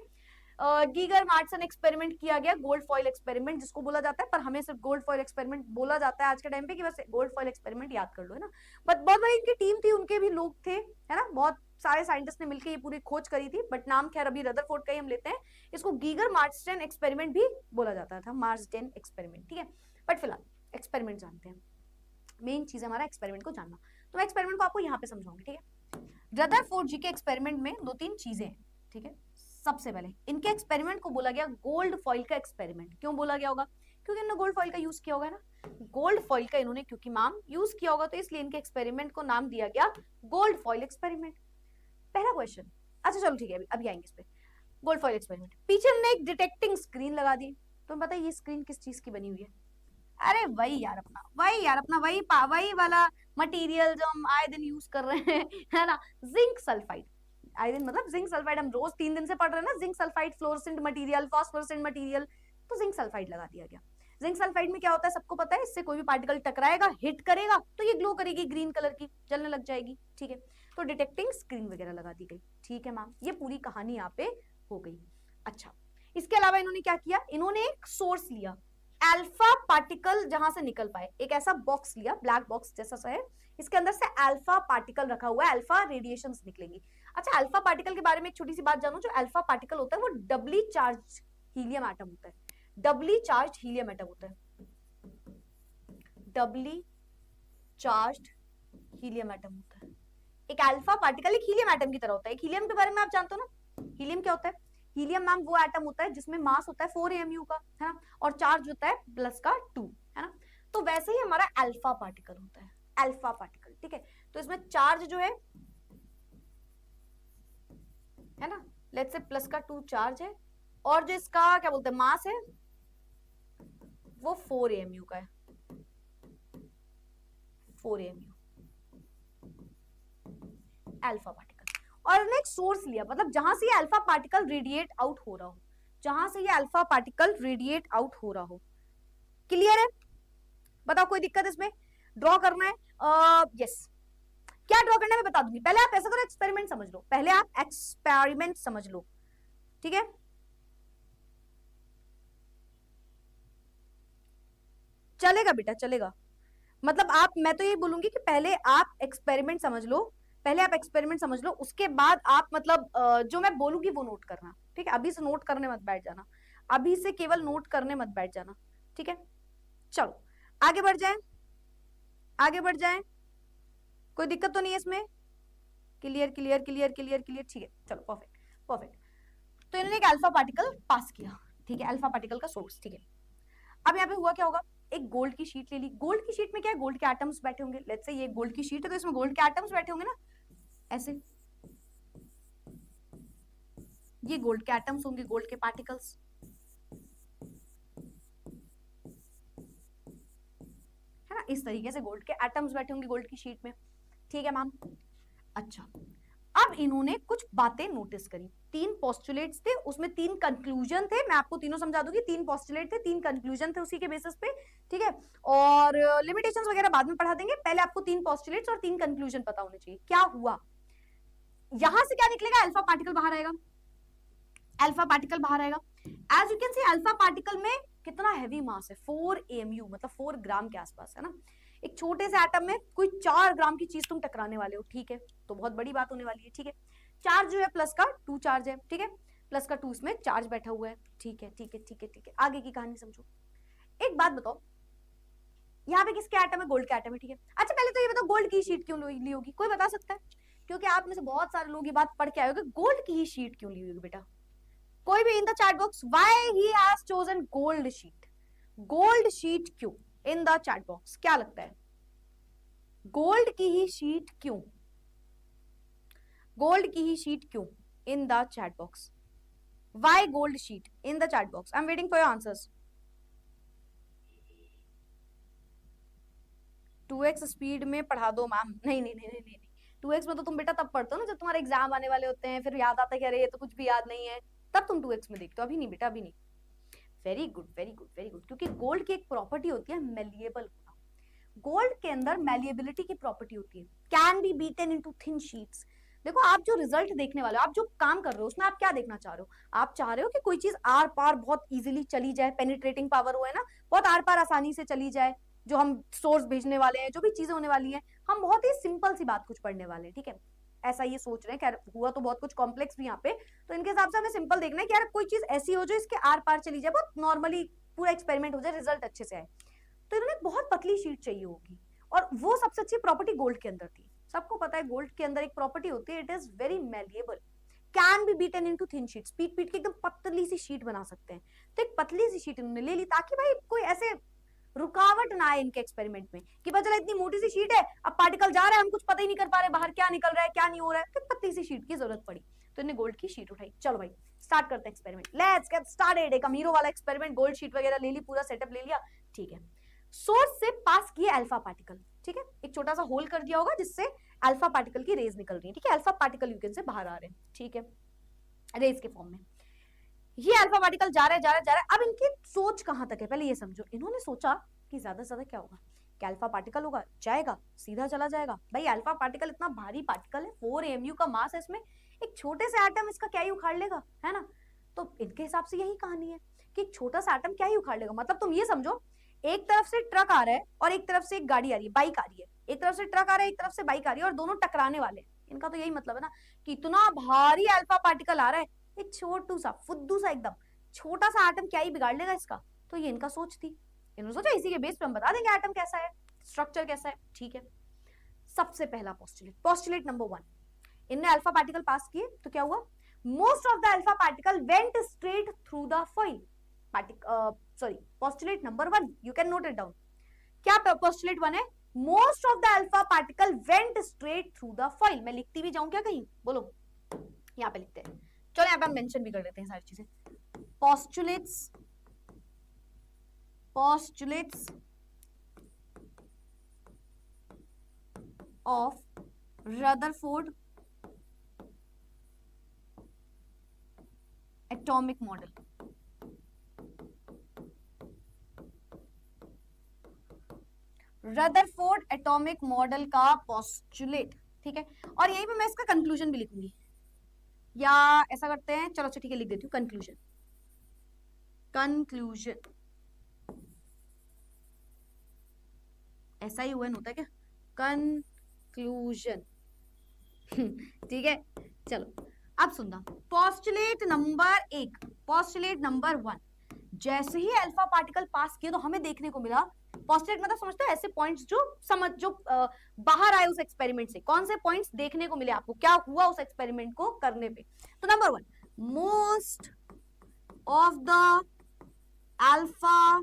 गीगर मार्टसन एक्सपेरिमेंट किया गया, गोल्ड फॉइल एक्सपेरिमेंट जिसको बोला जाता है, पर हमें सिर्फ गोल्ड फॉइल एक्सपेरिमेंट बोला जाता है आज के टाइम पे कि बस गोल्ड फॉइल एक्सपेरिमेंट याद कर लो, है ना? बट बहुत बड़ी इनकी टीम थी, उनके भी लोग थे, है ना? बहुत सारे साइंटिस्ट ने मिलकर ये पूरी खोज करी थी, बट नाम खैर अभी रदरफोर्ड का ही हम लेते हैं, इसको गीगर मार्टसन एक्सपेरिमेंट भी बोला जाता था, मार्सडेन एक्सपेरिमेंट, ठीक है? बट फिलहाल एक्सपेरिमेंट जानते हैं, मेन चीज है हमारा एक्सपेरिमेंट को जानना, तो मैं एक्सपेरिमेंट को आपको यहाँ पे समझाऊंगी, ठीक है? रदरफोर्ड जी के एक्सपेरिमेंट में दो तीन चीजें हैं, ठीक है? सबसे पहले इनके एक्सपेरिमेंट को बोला गया गोल्ड फॉइल का एक्सपेरिमेंट। क्यों बोला गया होगा? क्योंकि इन्होंने गोल्ड फॉइल का यूज किया होगा ना, गोल्ड फॉइल का इन्होंने क्योंकि नाम यूज किया होगा, तो इसलिए इनके एक्सपेरिमेंट को नाम दिया गया गोल्ड फॉइल एक्सपेरिमेंट। पहला क्वेश्चन, अच्छा चलो ठीक है, अभी आएंगे इस पे। गोल्ड फॉइल एक्सपेरिमेंट, पीछे हमने एक डिटेक्टिंग स्क्रीन लगा दी, तो बताइए ये स्क्रीन किस चीज की बनी हुई है? अरे वही यार अपना, वही वाला मटेरियल जो हम आए दिन यूज कर रहे हैं, है ना? Zinc sulphide. आए दिन मतलब जिंक सल्फाइड, हम रोज 3 दिन से पढ़ रहे हैं ना, zinc sulphide, fluorescent material, phosphorescent material, तो जिंक सल्फाइड लगा दिया गया। जिंक सल्फाइड में क्या होता है सबको पता है, इससे कोई भी पार्टिकल टकराएगा, हिट करेगा, तो ये ग्लो करेगी, ग्रीन कलर की जलने लग जाएगी, ठीक है? तो डिटेक्टिंग स्क्रीन वगैरह लगा दी गई, ठीक है मैम? ये पूरी कहानी यहाँ पे हो गई। अच्छा, इसके अलावा इन्होंने क्या किया, इन्होंने एक सोर्स लिया, अल्फा पार्टिकल जहां से निकल पाए, एक ऐसा बॉक्स लिया, ब्लैक बॉक्स जैसा सा है, इसके अंदर से अल्फा पार्टिकल रखा हुआ है, अल्फा रेडिएशंस निकलेंगी। अच्छा, अल्फा पार्टिकल के बारे में एक छोटी सी बात जानो। जो अल्फा पार्टिकल होता है वो डबली चार्ज हीलियम एटम होता है, डबली चार्ज हीलियम एटम होता है, डबली चार्ज हीलियम एटम होता है। एक अल्फा पार्टिकल एक हीलियम एटम की तरह होता है। एक हीलियम के बारे में आप जानते हो ना, हीलियम क्या होता है? हीलियम मैम वो एटम होता है जिसमें मास होता है 4 AMU का, है ना, और चार्ज होता है प्लस का 2, है ना। तो वैसे ही हमारा अल्फा पार्टिकल होता है, अल्फा पार्टिकल, ठीक है। तो इसमें चार्ज जो है ना, लेट्स से प्लस का 2 चार्ज है, और जो इसका क्या बोलते हैं मास है वो 4 AMU का है, 4 AMU अल्फा पार्टिकल। और हमने एक सोर्स लिया, मतलब जहां से ये अल्फा पार्टिकल रेडिएट आउट हो रहा हो, जहां से ये अल्फा पार्टिकल रेडिएट आउट हो रहा हो। क्लियर है? बताओ कोई दिक्कत इसमें? ड्रॉ करना है? यस। क्या ड्रॉ करना है मैं बता दूंगी। पहले आप ऐसा करो, एक्सपेरिमेंट समझ लो, पहले आप एक्सपेरिमेंट समझ लो, ठीक है। चलेगा बेटा, चलेगा। मतलब आप, मैं तो ये बोलूंगी कि पहले आप एक्सपेरिमेंट समझ लो, पहले आप एक्सपेरिमेंट समझ लो, उसके बाद आप मतलब जो मैं बोलूंगी वो नोट करना, ठीक है। अभी से नोट करने मत बैठ जाना, अभी से केवल नोट करने मत बैठ जाना, ठीक है। चलो आगे बढ़ जाएं, आगे बढ़ जाएं, कोई दिक्कत तो नहीं है इसमें? Clear clear clear clear clear, ठीक है। चलो परफेक्ट परफेक्ट। तो इन्होंने एक अल्फा पार्टिकल पास किया, ठीक है, अल्फा पार्टिकल का सोर्स, ठीक है। अब यहाँ पे हुआ क्या होगा, एक गोल्ड की शीट ले ली। गोल्ड की शीट में क्या है, गोल्ड के एटम्स बैठे होंगे। लेट्स से ये गोल्ड की शीट है तो इसमें गोल्ड के एटम्स बैठे होंगे ना, ऐसे। ये गोल्ड के एटम्स होंगे, गोल्ड के पार्टिकल्स, है ना, इस तरीके से गोल्ड के एटम्स बैठे होंगे गोल्ड की शीट में, ठीक है मैम। अच्छा, अब इन्होंने कुछ बातें नोटिस करी। 3 पोस्टुलेट्स थे, उसमें 3 कंक्लूजन थे। मैं आपको तीनों समझा दूंगी। 3 पोस्टुलेट थे, 3 कंक्लूजन थे उसी के बेसिस पे, ठीक है। और लिमिटेशंस वगैरह बाद में पढ़ा देंगे, पहले आपको 3 पोस्टुलेट्स और 3 कंक्लूजन पता होने चाहिए। क्या हुआ, यहां से क्या निकलेगा, अल्फा पार्टिकल बाहर आएगा, अल्फा पार्टिकल बाहर आएगा। As you can see alpha particle में कितना हैवी मास है, 4 AMU, मतलब 4 ग्राम के आसपास, है ना। एक छोटे से एटम में कोई 4 ग्राम की चीज तुम टकराने वाले हो, ठीक है, तो बहुत बड़ी बात होने वाली है, ठीक है। चार्ज जो है प्लस का 2 चार्ज है, ठीक है, प्लस का 2 इसमें चार्ज बैठा हुआ है, ठीक है ठीक है ठीक है ठीक है। आगे की कहानी समझो। एक बात बताओ, यहाँ पे किसके एटम है, गोल्ड के एटम है, ठीक है। अच्छा पहले तो ये बताओ गोल्ड की शीट क्यों ली होगी, कोई बता सकता है? क्योंकि आप में से बहुत सारे लोग ये बात पढ़ के आए होंगे, गोल्ड की ही शीट क्यों ली होगी बेटा? कोई भी in the chat box, why he has chosen gold sheet, gold sheet क्यों इन द चैट बॉक्स, क्या लगता है? गोल्ड की ही शीट क्यों, गोल्ड की ही शीट क्यों in the chat box, why gold sheet in the chat box, I am waiting for your answers. 2x speed में पढ़ा दो मैम। नहीं नहीं नहीं नहीं नहीं, 2x में तो तुम बेटा तब पढ़ते हो ना जब तुम्हारे एग्जाम आने वाले होते हैं, फिर याद आता है कि अरे ये तो कुछ भी याद नहीं है, तब तुम 2x में देखते हो, अभी नहीं बेटा, अभी नहीं। Very good very good very good, क्योंकि गोल्ड की एक प्रॉपर्टी होती है मेलिएबल होना। गोल्ड के अंदर मेलिएबिलिटी की प्रॉपर्टी होती है, can be beaten into thin sheets. देखो आप जो रिजल्ट देखने वाले हो, आप जो काम कर रहे हो उसमें आप क्या देखना चाह रहे हो? आप चाह रहे हो कि कोई चीज आर पार बहुत इजीली चली जाए, पेनिट्रेटिंग पावर हो, है ना, बहुत आर पार आसानी से चली जाए। जो हम सोर्स भेजने वाले हैं, जो भी चीजें होने वाली हैं, हम बहुत ही सिंपल सी बात कुछ पढ़ने वाले हैं, ठीक है। ऐसा ये सोच रहे हैं कि हुआ तो बहुत कुछ कॉम्प्लेक्स भी यहाँ पे, तो इनके हिसाब से हमें सिंपल देखना है कि यार कोई चीज ऐसी हो जो इसके आर पार चली जाए, बहुत नॉर्मली पूरा एक्सपेरिमेंट हो जाए, रिजल्ट अच्छे से आए। तो इन्होंने बहुत पतली शीट चाहिए होगी, और वो सबसे अच्छी प्रॉपर्टी गोल्ड के अंदर थी। सबको पता है गोल्ड के अंदर एक प्रॉपर्टी होती है, it is very malleable, can be beaten into thin sheets, पीट पीट के एकदम पतली सी शीट बना सकते हैं। तो एक पतली सी शीट इन्होंने ले ली ताकि भाई कोई ऐसे रुकावट ना आए इनके एक्सपेरिमेंट में कि पता चला इतनी मोटी सी शीट है, अब पार्टिकल जा रहा है, हम कुछ पता ही नहीं कर पा रहे बाहर क्या निकल रहा है क्या नहीं हो रहा है, तो पतली सी शीट की जरूरत पड़ी, तो इन्हें गोल्ड की शीट उठाई। चलो भाई स्टार्ट करते हैं एक्सपेरिमेंट, लेट्स गेट स्टार्टेड। एक अमीरों वाला एक्सपेरिमेंट, गोल्ड शीट वगैरह ले ली, पूरा सेटअप ले लिया, ठीक है। सोर्स से पास किए अल्फा पार्टिकल, ठीक है, एक छोटा सा होल कर दिया होगा जिससे अल्फा पार्टिकल की रेज निकल रही है, ठीक है, अल्फा पार्टिकल यूकेन से बाहर आ रहे हैं, ठीक है, रेज के फॉर्म में। ये अल्फा पार्टिकल जा रहा है जा रहा है जा रहा है। अब इनकी सोच कहां तक है पहले ये समझो। इन्होंने सोचा कि ज्यादा से ज्यादा क्या होगा, कि अल्फा पार्टिकल होगा, जाएगा सीधा चला जाएगा। भाई अल्फा पार्टिकल इतना भारी पार्टिकल है, 4 AMU का मास है इसमें, एक छोटे से एटम इसका क्या ही उखाड़ लेगा, है ना। तो इनके हिसाब से यही कहानी है कि एक छोटा सा एटम क्या ही उखाड़ लेगा। मतलब तुम ये समझो, एक तरफ से ट्रक आ रहा है और एक तरफ से एक गाड़ी आ रही है, बाइक आ रही है, एक तरफ से ट्रक आ रहा है एक तरफ से बाइक आ रही है, और दोनों टकराने वाले हैं। इनका तो यही मतलब है ना कि इतना भारी अल्फा पार्टिकल आ रहा है, एक छोटू सा फुद्दू सा एकदम छोटा सा एटम क्या ही बिगाड़ लेगा इसका। तो ये इनका सोच थी, इन्होंने सोचा इसी के बेस पे हम बता देंगे एटम कैसा है, स्ट्रक्चर कैसा है। ठीक है, सबसे पहला पोस्टुलेट, पोस्टुलेट नंबर 1, इनने अल्फा पार्टिकल पास किए तो क्या हुआ, most of the alpha particle went straight through the foil. Sorry, postulate number 1, you can note it down. क्या पोस्टुलेट 1 है, most of the alpha particle went straight through the foil. मैं लिखती भी जाऊं क्या कहीं, बोलो, यहाँ पे लिखते हैं, चलो यहाँ पे हम मेंशन भी कर देते हैं सारी चीजें। Postulates, postulates of Rutherford atomic model. Rutherford atomic model का पोस्टुलेट, ठीक है, और यहीं पे मैं इसका कंक्लूजन भी लिखूंगी, या ऐसा करते हैं, चलो अच्छा ठीक है लिख देती हूँ कंक्लूजन, कंक्लूजन ऐसा ही हुआ होता है क्या, कंक्लूजन ठीक है। चलो अब सुनना, पोस्टुलेट नंबर 1, पोस्टुलेट नंबर 1, जैसे ही अल्फा पार्टिकल पास किए तो हमें देखने को मिला, पोस्टुलेट मतलब समझते हो ऐसे पॉइंट्स जो बाहर आए उस एक्सपेरिमेंट से, कौन से पॉइंट्स देखने को मिले आपको, क्या हुआ उस एक्सपेरिमेंट को करने पे। तो number 1, most of the alpha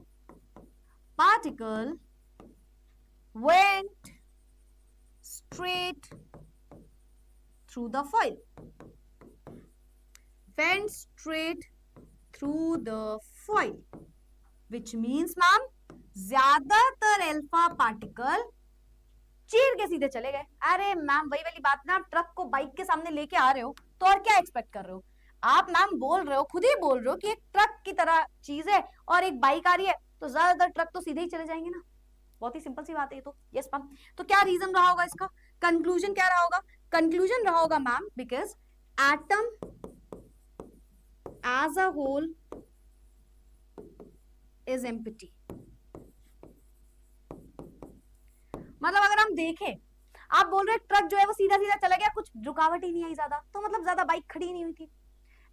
particle went straight through the foil, went straight through the foil, which means ma'am ज्यादातर अल्फा पार्टिकल चीर के सीधे चले गए। अरे मैम वही वाली बात ना, आप ट्रक को बाइक के सामने लेके आ रहे हो तो और क्या एक्सपेक्ट कर रहे हो आप, मैम बोल रहे हो, खुद ही बोल रहे हो कि एक ट्रक की तरह चीज है और एक बाइक आ रही है, तो ज्यादातर ट्रक तो सीधे ही चले जाएंगे ना, बहुत ही सिंपल सी बात है ये तो। यस मैम, तो क्या रीजन रहा होगा इसका, कंक्लूजन क्या रहा होगा, कंक्लूजन रहा होगा ma'am because atom as a whole is empty. मतलब अगर हम देखें, आप बोल रहे ट्रक जो है वो सीधा सीधा चला गया, कुछ रुकावट ही नहीं आई ज्यादा, तो मतलब ज्यादा बाइक खड़ी नहीं हुई थी।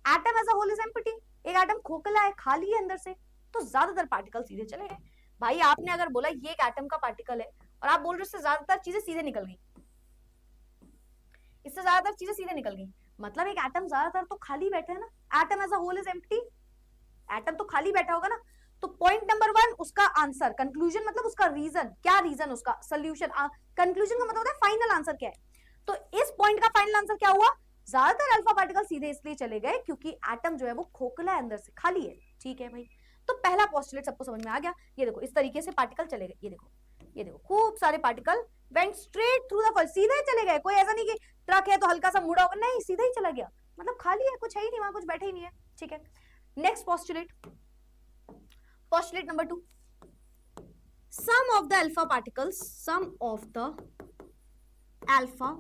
Atom as a whole is empty, एक एटम खोखला है, खाली है अंदर से, तो ज्यादातर पार्टिकल सीधे चले गए। भाई आपने अगर बोला ये एक एटम का पार्टिकल है और आप बोल रहे हो इससे ज्यादातर चीजें सीधे निकल गई, इससे ज्यादातर चीजें सीधे निकल गई, मतलब एक एटम ज्यादातर तो खाली बैठे है ना, atom as a whole is empty, atom तो खाली बैठा होगा ना। तो पॉइंट नंबर 1 उसका आंसर, कंक्लूजन मतलब उसका रीजन, क्या रीजन, उसका सोल्यूशन, कंक्लूजन का मतलब होता है फाइनल आंसर क्या है। तो इस पॉइंट का फाइनल आंसर क्या हुआ, ज्यादातर अल्फा पार्टिकल सीधे इसलिए चले गए क्योंकि एटम जो है वो खोखला है, अंदर से खाली है। ठीक है भाई, तो पहला पोस्टुलेट सबको समझ में आ गया। ये देखो इस तरीके से पार्टिकल चले गए, ये देखो, ये देखो खूब सारे particle went straight through the foil, सीधे चले गए, कोई ऐसा नहीं कि ट्रक है तो हल्का सा मुड़ा होगा, नहीं सीधा ही चला गया, मतलब खाली है, कुछ है ही नहीं वहां, कुछ बैठे ही नहीं है। ठीक है, next postulate, postulate number 2, some of the alpha particles, some of the alpha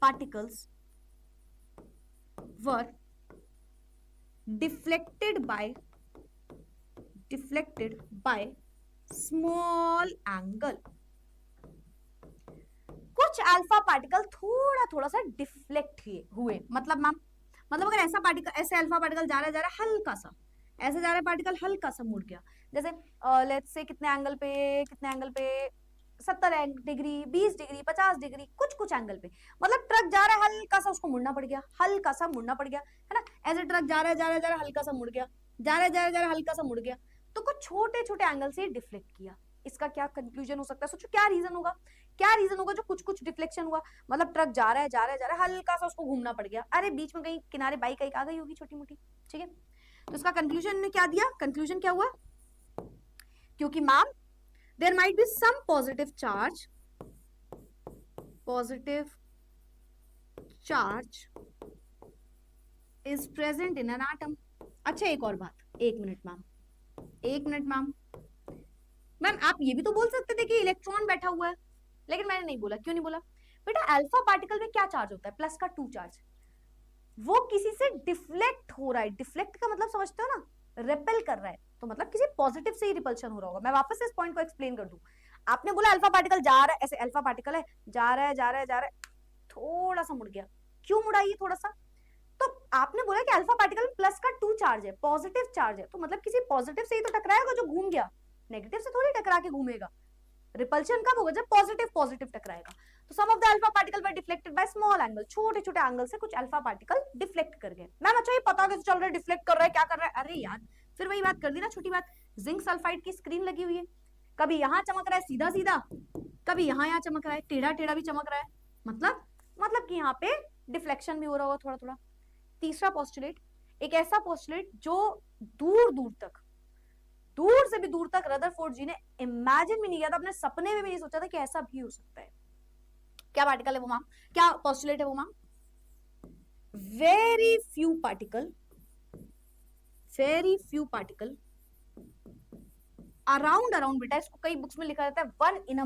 particles were deflected by small angle। कुछ अल्फा पार्टिकल थोड़ा थोड़ा सा डिफ्लेक्ट हुए, मतलब मैम, मतलब अगर ऐसा पार्टिकल, ऐसे अल्फा पार्टिकल जा रहा है हल्का सा, ऐसे जा रहा है पार्टिकल हल्का सा मुड़ गया, जैसे लेट्स से कितने एंगल पे 70 डिग्री, 20 डिग्री, 50 डिग्री, कुछ एंगल पे, मतलब ट्रक जा रहा है हल्का सा उसको मुड़ना पड़ गया, हल्का सा मुड़ना पड़ गया, है ना, ऐसे ट्रक जा रहा है हल्का सा मुड़ गया, जा रहा है हल्का सा मुड़ गया, तो कुछ छोटे छोटे एंगल से डिफ्लेक्ट किया। इसका क्या कंक्लूजन हो सकता है, सोचो क्या रीजन होगा, क्या रीजन होगा जो कुछ डिफ्लेक्शन हुआ, मतलब ट्रक जा रहा है हल्का सा उसको घूमना पड़ गया, अरे बीच में कहीं किनारे बाइक आ गई होगी छोटी मोटी। ठीक है, तो इसका कंक्लूजन ने क्या दिया, कंक्लूजन क्या हुआ, क्योंकि ma'am there might be some positive charge is present in an atom. अच्छा एक और बात, एक मिनट मैम, आप ये भी तो बोल सकते थे कि इलेक्ट्रॉन बैठा हुआ है, लेकिन मैंने नहीं बोला। क्यों नहीं बोला बेटा, अल्फा पार्टिकल में क्या चार्ज होता है, प्लस का 2 चार्ज, वो किसी से डिफ्लेक्ट हो रहा है, डिफ्लेक्ट का मतलब समझते हो ना, रिपेल कर रहा है, तो मतलब किसी पॉजिटिव से ही रिपल्शन हो रहा होगा। मैं वापस इस पॉइंट को एक्सप्लेन कर दूं, आपने बोला अल्फा पार्टिकल जा रहा है, ऐसे अल्फा पार्टिकल है, जा रहा है थोड़ा सा मुड़ गया, क्यों मुड़ा ये थोड़ा सा? तो आपने बोला कि अल्फा पार्टिकल में प्लस का 2 चार्ज है, पॉजिटिव चार्ज है, तो मतलब किसी पॉजिटिव से ही तो टकराएगा जो घूम गया, नेगेटिव से थोड़ी टकरा के घूमेगा। रिपल्शन कब होगा? जब पॉजिटिव पॉजिटिव टकराएगा। तो some of the alpha particle were deflected by small angle, छोटे छोटे एंगल से कुछ अल्फा पार्टिकल डिफ्लेक्ट कर गए। मैम अच्छा ये पता कैसे चल रहा है डिफ्लेक्ट कर रहा है, क्या कर रहा है? अरे यार फिर वही बात कर दी ना, छोटी बात, जिंक सल्फाइड की स्क्रीन लगी हुई है, कभी यहाँ चमक रहा है सीधा सीधा, कभी यहाँ चमक रहा है, टेढ़ा टेढ़ा भी चमक रहा है, मतलब कि यहाँ पे डिफ्लेक्शन भी हो रहा होगा थोड़ा थोड़ा। तीसरा पोस्टुलेट, एक ऐसा पोस्टुलेट जो दूर से भी दूर तक रदरफोर्ड जी ने इमेजिन भी नहीं किया था, अपने सपने में भी नहीं सोचा था कि ऐसा भी हो सकता है। क्या पार्टिकल है वो मैम? क्या पोस्टुलेट है वो ma'am? Very few particle around बेटा, इसको कई बुक्स में लिखा रहता है 1 in a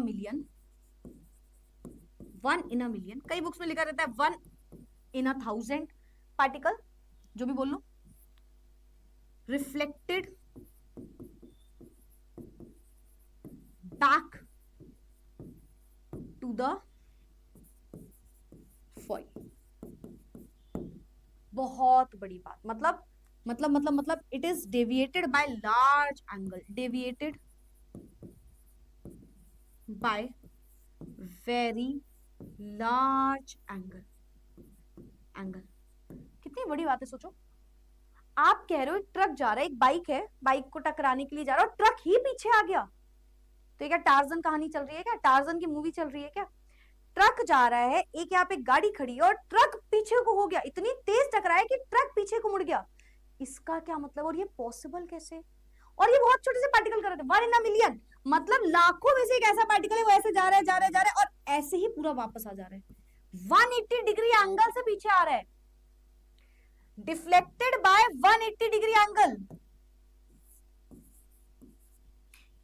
million, कई बुक्स में लिखा रहता है 1 in a 1000 पार्टिकल, जो भी बोल लो, reflected back to the foil. बहुत बड़ी बात, मतलब it is deviated by large angle, deviated by very large angle. कितनी बड़ी बात है, सोचो। आप कह रहे हो एक ट्रक जा रहा है, एक बाइक है, बाइक को टकराने के लिए जा रहा है और ट्रक ही पीछे आ गया, तो क्या टार्जन कहानी चल रही है क्या? टार्जन की मूवी चल रही है क्या? ट्रक जा रहा है, एक यहाँ पे गाड़ी खड़ी है और ट्रक पीछे को हो गया, इतनी तेज टकराया कि ट्रक पीछे को मुड़ गया। इसका क्या मतलब? और ये पॉसिबल कैसे? और ये बहुत छोटे से पार्टिकल कर रहे थे, 1 in a million, मतलब लाखों में से एक ऐसा पार्टिकल है, वो ऐसे जा रहा है और ऐसे ही पूरा वापस आ जा रहा है, 180 डिग्री एंगल से पीछे आ रहा है, deflected by 180 degree angle,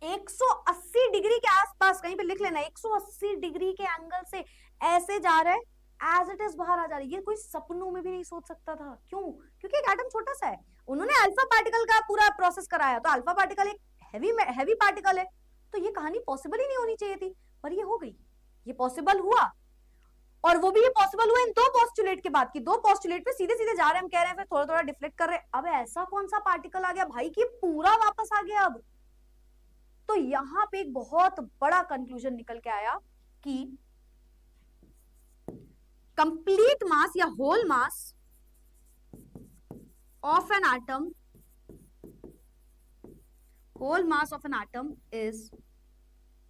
180 degree के आसपास, कहीं पे लिख लेना, 180 डिग्री के एंगल से ऐसे जा रहा है, एज इट इज बाहर आ जा रही है। ये कोई सपनों में भी नहीं सोच सकता था। क्यों? क्योंकि एक एटम छोटा सा है, उन्होंने अल्फा पार्टिकल का पूरा प्रोसेस कराया, तो अल्फा पार्टिकल एक हैवी पार्टिकल है, तो ये कहानी पॉसिबल ही नहीं होनी चाहिए थी, पर ये हो गई, ये पॉसिबल हुआ। और वो भी ये पॉसिबल हुआ इन दो पोस्टुलेट के बाद, की दो पोस्टुलेट पे सीधे सीधे जा रहे हैं, हम कह रहे हैं, फिर थोड़ा थोड़ा डिफ्लेक्ट कर रहे हैं। अब ऐसा कौन सा पार्टिकल आ गया भाई कि पूरा वापस आ गया अब? तो यहां पे एक बहुत बड़ा कंक्लूजन निकल के आया कि कंप्लीट मास या whole mass of an atom is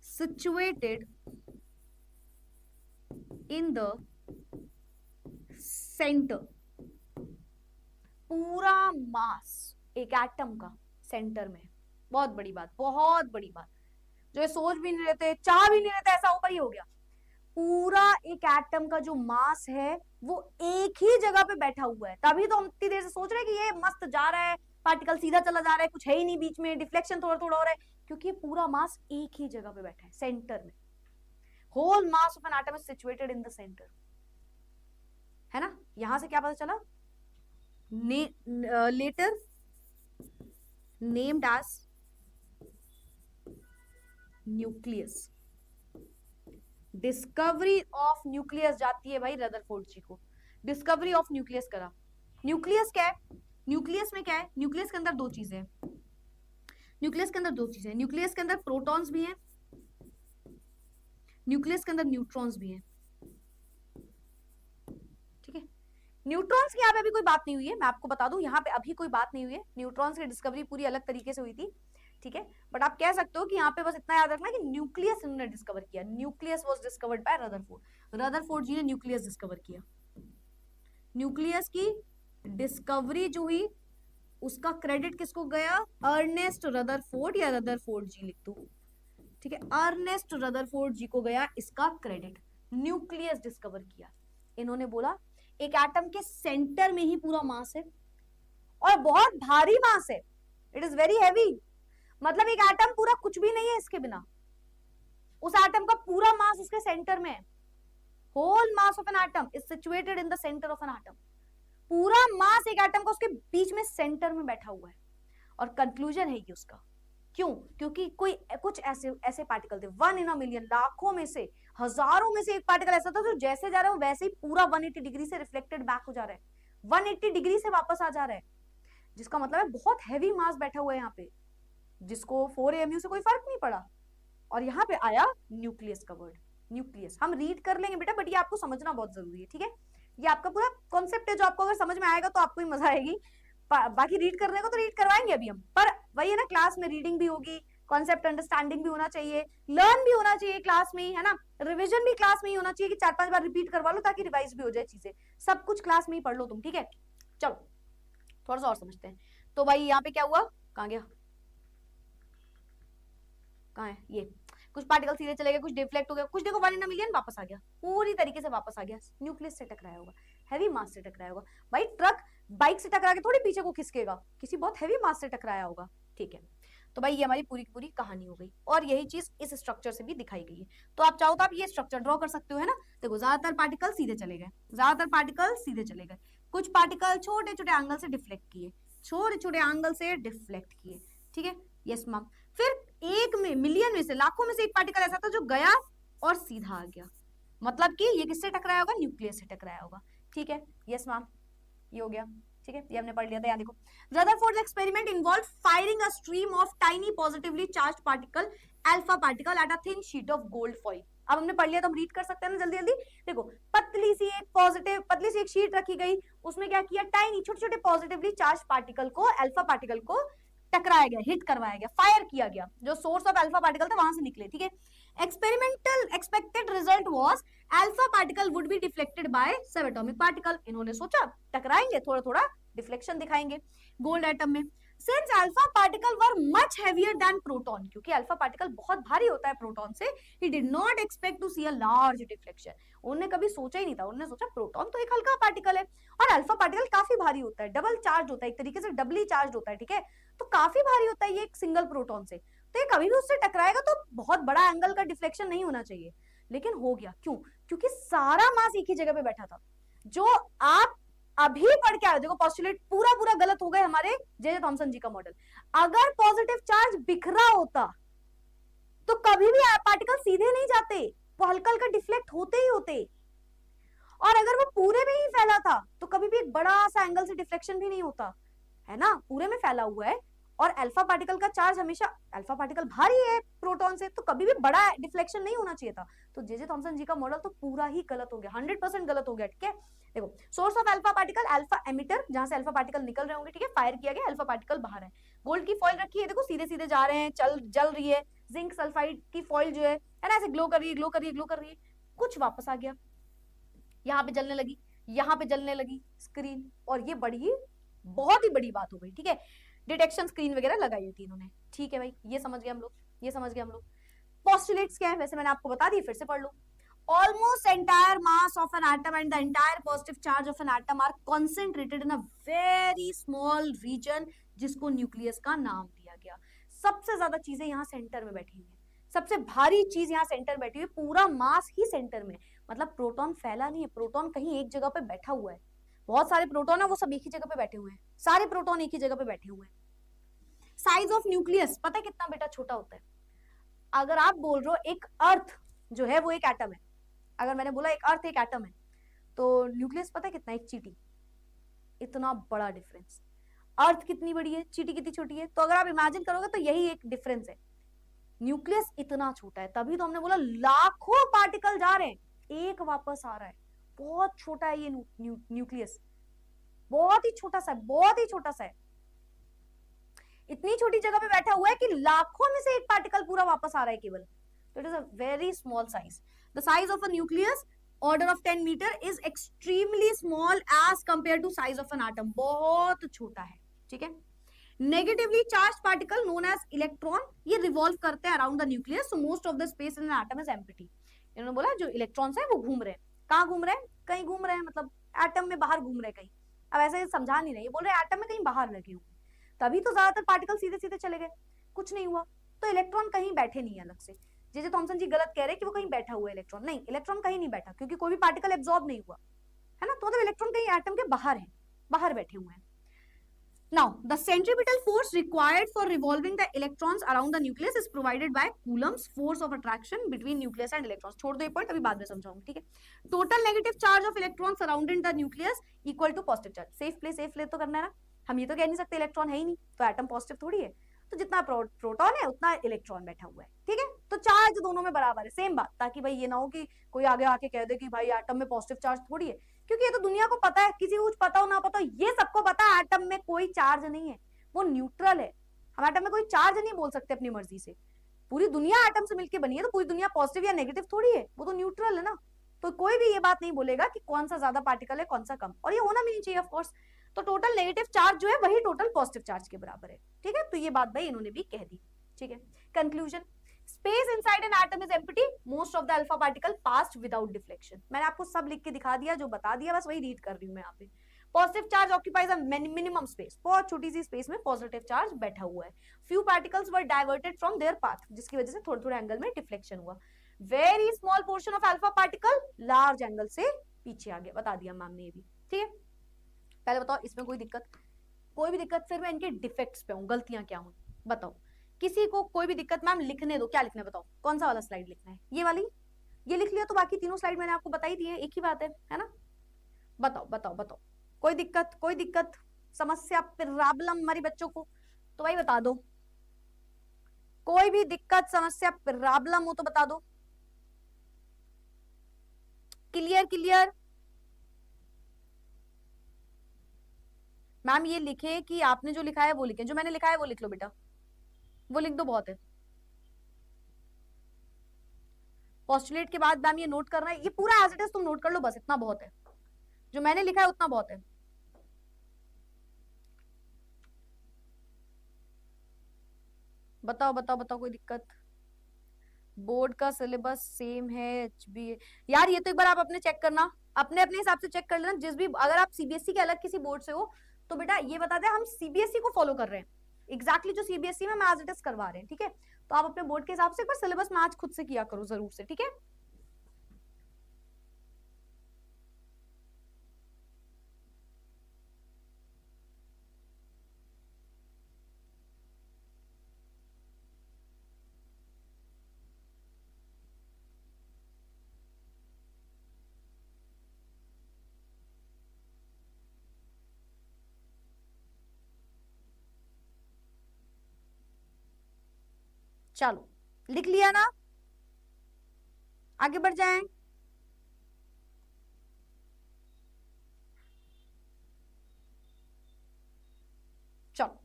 situated in the centre. पूरा मास एक एटम का सेंटर में। बहुत बड़ी बात, जो ये सोच भी नहीं रहते, चाह भी नहीं रहते ऐसा ऊपर ही हो गया। पूरा एक एटम का जो मास है वो एक ही जगह पे बैठा हुआ है, तभी तो हम इतनी देर से सोच रहे हैं कि ये मस्त जा रहा है, पार्टिकल सीधा चला जा रहा है, कुछ है ही नहीं बीच में, डिफ्लेक्शन थोड़ा थोड़ा हो रहा है, क्योंकि ये पूरा मास एक ही जगह पे बैठा है, सेंटर में। Whole mass of an atom is situated in the centre, है ना? यहां से क्या पता चला? Later named as nucleus. Discovery of nucleus जाती है भाई रदरफोर्ड जी को, डिस्कवरी ऑफ न्यूक्लियस करा। न्यूक्लियस क्या है? न्यूक्लियस में क्या है? न्यूक्लियस के अंदर दो चीजें, न्यूक्लियस के अंदर प्रोटॉन्स भी हैं, न्यूक्लियस के अंदर न्यूट्रॉन्स भी हैं, ठीक है? न्यूट्रॉन्स की यहाँ पे अभी कोई बात नहीं हुई है, मैं आपको बता दूं, यहाँ पे अभी कोई बात नहीं हुई है, न्यूट्रॉन्स की डिस्कवरी पूरी अलग तरीके से हुई थी, ठीक है? बट आप कह सकते हो कि यहाँ पे बस इतना याद रखना कि न्यूक्लियस इन्होंने डिस्कवर किया, nucleus was discovered by Rutherford ji ने न्यूक्लियस डिस्कवर किया। न्यूक्लियस की डिस्कवरी जो हुई उसका क्रेडिट किसको गया? अर्नेस्ट रदरफोर्ड, या रदरफोर्ड जी लिख दो, ठीक है? अर्नेस्ट रदरफोर्ड जी को गया इसका क्रेडिट, न्यूक्लियस डिस्कवर किया इन्होंने। बोला एक एटम के सेंटर में ही पूरा मास है और बहुत भारी मास है, इट इज वेरी हैवी, मतलब एक एटम पूरा कुछ भी नहीं है इसके बिना, उस एटम का पूरा मास उसके सेंटर में है। Whole mass of an atom is situated in the centre of an atom, पूरा मास एक एटम का उसके बीच में सेंटर में बैठा हुआ है। और कंक्लूजन है ये उसका, क्यों? क्योंकि कुछ ऐसे पार्टिकल थे, 1 in a million, लाखों में से हजारों में से एक पार्टिकल ऐसा था जो जैसे जा रहा है वैसे ही पूरा 180 डिग्री से रिफ्लेक्टेड बैक हो जा रहा है, 180 डिग्री से वापस आ जा रहा है, जिसका मतलब है बहुत हैवी मास बैठा हुआ है यहाँ पे, जिसको 4 AMU से कोई फर्क नहीं पड़ा। और यहाँ पे आया न्यूक्लियस का वर्ड, न्यूक्लियस। हम रीड कर लेंगे बेटा, बट ये आपको समझना बहुत जरूरी है, ठीक है। ये आपका पूरा कॉन्सेप्ट है जो आपको अगर समझ में आएगा तो आपको ही मजा आएगी, बाकी रीड करने को तो रीड करवाएंगे अभी हम, पर वही है ना, क्लास में रीडिंग भी होगी, कॉन्सेप्ट अंडरस्टैंडिंग भी होना चाहिए, लर्न भी होना चाहिए क्लास में, है ना, रिविजन भी क्लास में ही होना चाहिए कि 4-5 बार रिपीट करवा लो ताकि रिवाइज भी हो जाए चीजें, सब कुछ क्लास में ही पढ़ लो तुम, ठीक है। चलो थोड़ा सा और समझते हैं। तो भाई यहाँ पे क्या हुआ, कहाँ गया, कहाँ है ये, कुछ पार्टिकल सीधे चले गए, कुछ डिफ्लेक्ट हो गया, कुछ देखो 1 in a million वापस आ गया, पूरी तरीके से वापस आ गया, न्यूक्लियस से टकराया होगा, हैवी मास से टकराया होगा। भाई ट्रक बाइक से टकरा के थोड़ी पीछे को खिसकेगा, किसी बहुत हैवी मास से टकराया होगा, ठीक है। तो भाई ये हमारी पूरी की पूरी कहानी हो गई, और यही चीज इस स्ट्रक्चर से भी दिखाई गई है। तो आप चाहो तो आप ये स्ट्रक्चर ड्रॉ कर सकते हो, है ना। देखो ज्यादातर पार्टिकल सीधे चले गए, ज्यादातर पार्टिकल सीधे चले गए, कुछ पार्टिकल छोटे छोटे एंगल से डिफ्लेक्ट किए, छोटे छोटे एंगल से डिफ्लेक्ट किए, ठीक है। Yes ma'am. फिर एक में, मिलियन में से, लाखों में से एक पार्टिकल ऐसा था जो गया और सीधा आ गया, मतलब कि ये किससे टकराया होगा, न्यूक्लियस से टकराया होगा, ठीक है। यस मैम, ये हो गया, ठीक है, ये हमने पढ़ लिया था। यहाँ देखो, Rutherford's experiment involve firing a stream of tiny positively charged particle, alpha particle at a thin sheet of gold foil. अब हमने पढ़ लिया तो हम रीड कर सकते हैं ना जल्दी जल्दी। देखो, पतली सी एक पॉजिटिव, पतली सी एक शीट रखी गई, उसमें क्या किया, टाइनी छोटे छोटे पॉजिटिवली चार्ज पार्टिकल को, अल्फा पार्टिकल को टकराया गया, हिट करवाया गया, फायर किया गया, जो सोर्स ऑफ अल्फा पार्टिकल था वहां से निकले, ठीक है। Experimental expected result was alpha particle would be deflected by subatomic particle. इन्होंने सोचा टकराएंगे, थोड़ा थोड़ा डिफ्लेक्शन दिखाएंगे गोल्ड एटम में। Since alpha particle were much heavier than proton, क्योंकि अल्फा पार्टिकल बहुत भारी होता है प्रोटॉन से, he did not expect to see a large deflection. उन्होंने कभी सोचा ही नहीं था, उन्होंने सोचा प्रोटॉन तो एक हल्का पार्टिकल है और अल्फा पार्टिकल काफी भारी होता है, डबल चार्ज होता है, एक तरीके से डबली चार्ज होता है, ठीक है, तो काफी भारी होता है ये एक सिंगल प्रोटॉन से, तो ये कभी भी उससे टकराएगा तो बहुत बड़ा एंगल का डिफ्लेक्शन नहीं होना चाहिए, लेकिन हो गया। क्यों? क्योंकि सारा मास एक ही जगह पे बैठा था। जो आप अभी पढ़ के आए, देखो पोस्टुलेट पूरा पूरा गलत हो गए हमारे जे थॉमसन जी का मॉडल। अगर पॉजिटिव चार्ज बिखरा होता तो कभी भी पार्टिकल सीधे नहीं जाते, वो हल्का हल्का डिफ्लेक्ट होते ही होते, और अगर वो पूरे में ही फैला था तो कभी भी एक बड़ा सा एंगल से डिफ्लेक्शन भी नहीं होता, है ना, पूरे में फैला हुआ है। और अल्फा पार्टिकल का चार्ज हमेशा, अल्फा पार्टिकल भारी है प्रोटॉन से, तो कभी भी बड़ा डिफ्लेक्शन नहीं होना चाहिए था। तो जे थॉमसन जी का मॉडल तो पूरा ही गलत हो गया, 100% गलत हो गया, ठीक है। देखो, source of alpha particle, alpha emitter, जहां से अल्फा पार्टिकल निकल रहे होंगे, ठीक है, फायर किया गया, अल्फा पार्टिकल बाहर है। गोल्ड की फॉइल रखी है, देखो सीधे सीधे जा रहे हैं, जल रही है। जिंक सल्फाइड की फॉइल जो है ना, ऐसे ग्लो कर रही है, ग्लो कर रही है, ग्लो कर रही है, कुछ वापस आ गया, यहाँ पे जलने लगी, यहाँ पे जलने लगी स्क्रीन, और ये बड़ी बहुत ही बड़ी बात हो गई, ठीक है। डिटेक्शन स्क्रीन वगैरह लगाई होती इन्होंने, ठीक है भाई, ये समझ गए हम लोग, ये समझ गए हम लोग। पोस्टुलेट्स क्या है वैसे मैंने आपको बता दी, फिर से पढ़ लो। Almost entire mass of an atom and the entire positive charge of an atom are concentrated in a very small region, जिसको न्यूक्लियस का नाम दिया गया। सबसे ज्यादा चीजें यहाँ सेंटर में बैठी हुई है, सबसे भारी चीज यहाँ सेंटर में बैठी हुई है, पूरा मास ही सेंटर में, मतलब प्रोटॉन फैला नहीं है, प्रोटॉन कहीं एक जगह पे बैठा हुआ है। बहुत सारे प्रोटॉन है, वो सब एक ही जगह पे बैठे हुए हैं, सारे प्रोटॉन एक ही जगह पे बैठे हुए हैं। साइज ऑफ न्यूक्लियस पता है कितना बेटा छोटा होता है? अगर आप बोल रहे हो एक अर्थ जो है वो एक एटम है, अगर मैंने बोला एक अर्थ एक एटम है, तो न्यूक्लियस पता है कितना, एक चींटी, इतना बड़ा डिफरेंस। अर्थ कितनी बड़ी है, चींटी कितनी छोटी है, तो अगर आप इमेजिन करोगे तो यही एक डिफरेंस है। न्यूक्लियस इतना छोटा है, तभी तो हमने बोला लाखों पार्टिकल जा रहे हैं, एक वापस आ रहा है, बहुत छोटा है ये न्यूक्लियस, बहुत ही छोटा सा है, बहुत ही छोटा सा है, इतनी छोटी जगह पे बैठा हुआ है कि लाखों में से एक पार्टिकल पूरा वापस आ रहा है केवल। तो it is a very small size. The size of a nucleus order of 10 metre is extremely small as compare to size of an atom, बहुत छोटा है, ठीक है। Negatively charge particle known as electron, ये रिवॉल्व करते हैं around the nucleus, so most of the space in an atom is empty. इन्होंने बोला जो इलेक्ट्रॉन्स है वो घूम रहे हैं, कहाँ घूम रहे हैं, कहीं घूम रहे हैं, मतलब एटम में बाहर घूम रहे हैं कहीं। अब ऐसे समझा नहीं रहे, बोल रहे एटम में कहीं बाहर लगे हुए, तभी तो ज्यादातर पार्टिकल सीधे सीधे चले गए, कुछ नहीं हुआ। तो इलेक्ट्रॉन कहीं बैठे नहीं है अलग से। जे थॉमसन जी गलत कह रहे हैं कि वो कहीं बैठा हुआ है इलेक्ट्रॉन, नहीं, इलेक्ट्रॉन कहीं नहीं बैठा, क्योंकि कोई भी पार्टिकल एब्जॉर्ब नहीं हुआ, है ना, तो मतलब इलेक्ट्रॉन कहीं एटम के बाहर है, बाहर बैठे हुए हैं। Now, the centripetal force required for revolving the electrons around the nucleus is provided by Coulomb's force of attraction between nucleus and electrons. छोड़ दो ये पॉइंट, अभी बाद में समझाऊंगी, ठीक है. Total negative charge of electrons surrounding the nucleus equal to positive charge. safe play तो करना है ना. हम ये तो कह नहीं सकते इलेक्ट्रॉन है ही नहीं, तो एटम पॉजिटिव थोड़ी है. तो जितना प्रोटॉन है उतना इलेक्ट्रॉन बैठा हुआ है, ठीक है. तो चार्ज दोनों में बराबर है, सेम बात, ताकि भाई ये ना हो कि कोई आगे आके कह दे कि भाई एटम में पॉजिटिव चार्ज थोड़ी है, क्योंकि ये तो दुनिया को पता है, किसी को कुछ पता हो ना पता हो, ये सबको पता है एटम में कोई चार्ज नहीं है, वो न्यूट्रल है. हम एटम में कोई चार्ज नहीं बोल सकते अपनी मर्जी से. पूरी दुनिया एटम से मिलकर बनी है, तो पूरी दुनिया पॉजिटिव या नेगेटिव थोड़ी है, वो तो न्यूट्रल है ना. तो कोई भी ये बात नहीं बोलेगा कि कौन सा ज्यादा पार्टिकल है कौन सा कम, और ये होना भी नहीं चाहिए ऑफ कोर्स. तो टोटल नेगेटिव चार्ज जो है वही टोटल पॉजिटिव चार्ज के बराबर है, ठीक है. तो ये बात भाई इन्होंने भी कह दी, ठीक है. Conclusion, space inside an atom is empty, most of the alpha particle passed without deflection. मैंने आपको सब लिख के दिखा दिया, जो बता दिया बस वही रीड कर रही हूँ मैं यहाँ पे. Positive charge occupies a minimum space, बहुत छोटी सी स्पेस में पॉजिटिव चार्ज बैठा हुआ है. Few particles were diverted from there path, जिसकी वजह से थोड़े थोड़े एंगल में डिफ्लेक्शन हुआ. Very small portion of alpha particle large angle से पीछे आ गया, बता दिया मैम ने ये भी, ठीक है. पहले बताओ इसमें कोई दिक्कत, कोई भी दिक्कत, फिर मैं इनके डिफेक्ट्स पे हूँ, गलतियां क्या हुई बताओ. किसी को कोई भी दिक्कत मैम लिखने दो, क्या लिखना है बताओ, कौन सा वाला स्लाइड लिखना है, ये वाली, ये लिख लिया तो बाकी तीनों स्लाइड मैंने आपको बताई दी है, एक ही बात है ना. बताओ बताओ बताओ, कोई दिक्कत समस्या प्रॉब्लम हमारी बच्चों को तो भाई बता दो. कोई भी दिक्कत समस्या प्रॉब्लम हो तो बता दो. क्लियर. मैम ये लिखे कि आपने जो लिखा है वो लिखे, जो मैंने लिखा है वो लिख लो बेटा, वो लिख दो, बहुत है. पोस्टुलेट के बाद मैम ये नोट करना है, ये पूरा एज इट इज तुम नोट कर लो, बस इतना बहुत है, जो मैंने लिखा है उतना बहुत है. बताओ कोई दिक्कत. बोर्ड का सिलेबस सेम है, एचबी यार ये तो एक बार आप अपने चेक करना, अपने हिसाब से चेक कर लेना. जिस भी, अगर आप सीबीएसई के अलग किसी बोर्ड से हो तो बेटा ये बता दे हम सीबीएसई को फॉलो कर रहे हैं, एग्जैक्टली जो सीबीएसई में हम एज इट इज करवा रहे हैं, ठीक है. तो आप अपने बोर्ड के हिसाब से एक बार सिलेबस मैच खुद से किया करो जरूर से, ठीक है. चलो लिख लिया ना, आगे बढ़ जाएं. चलो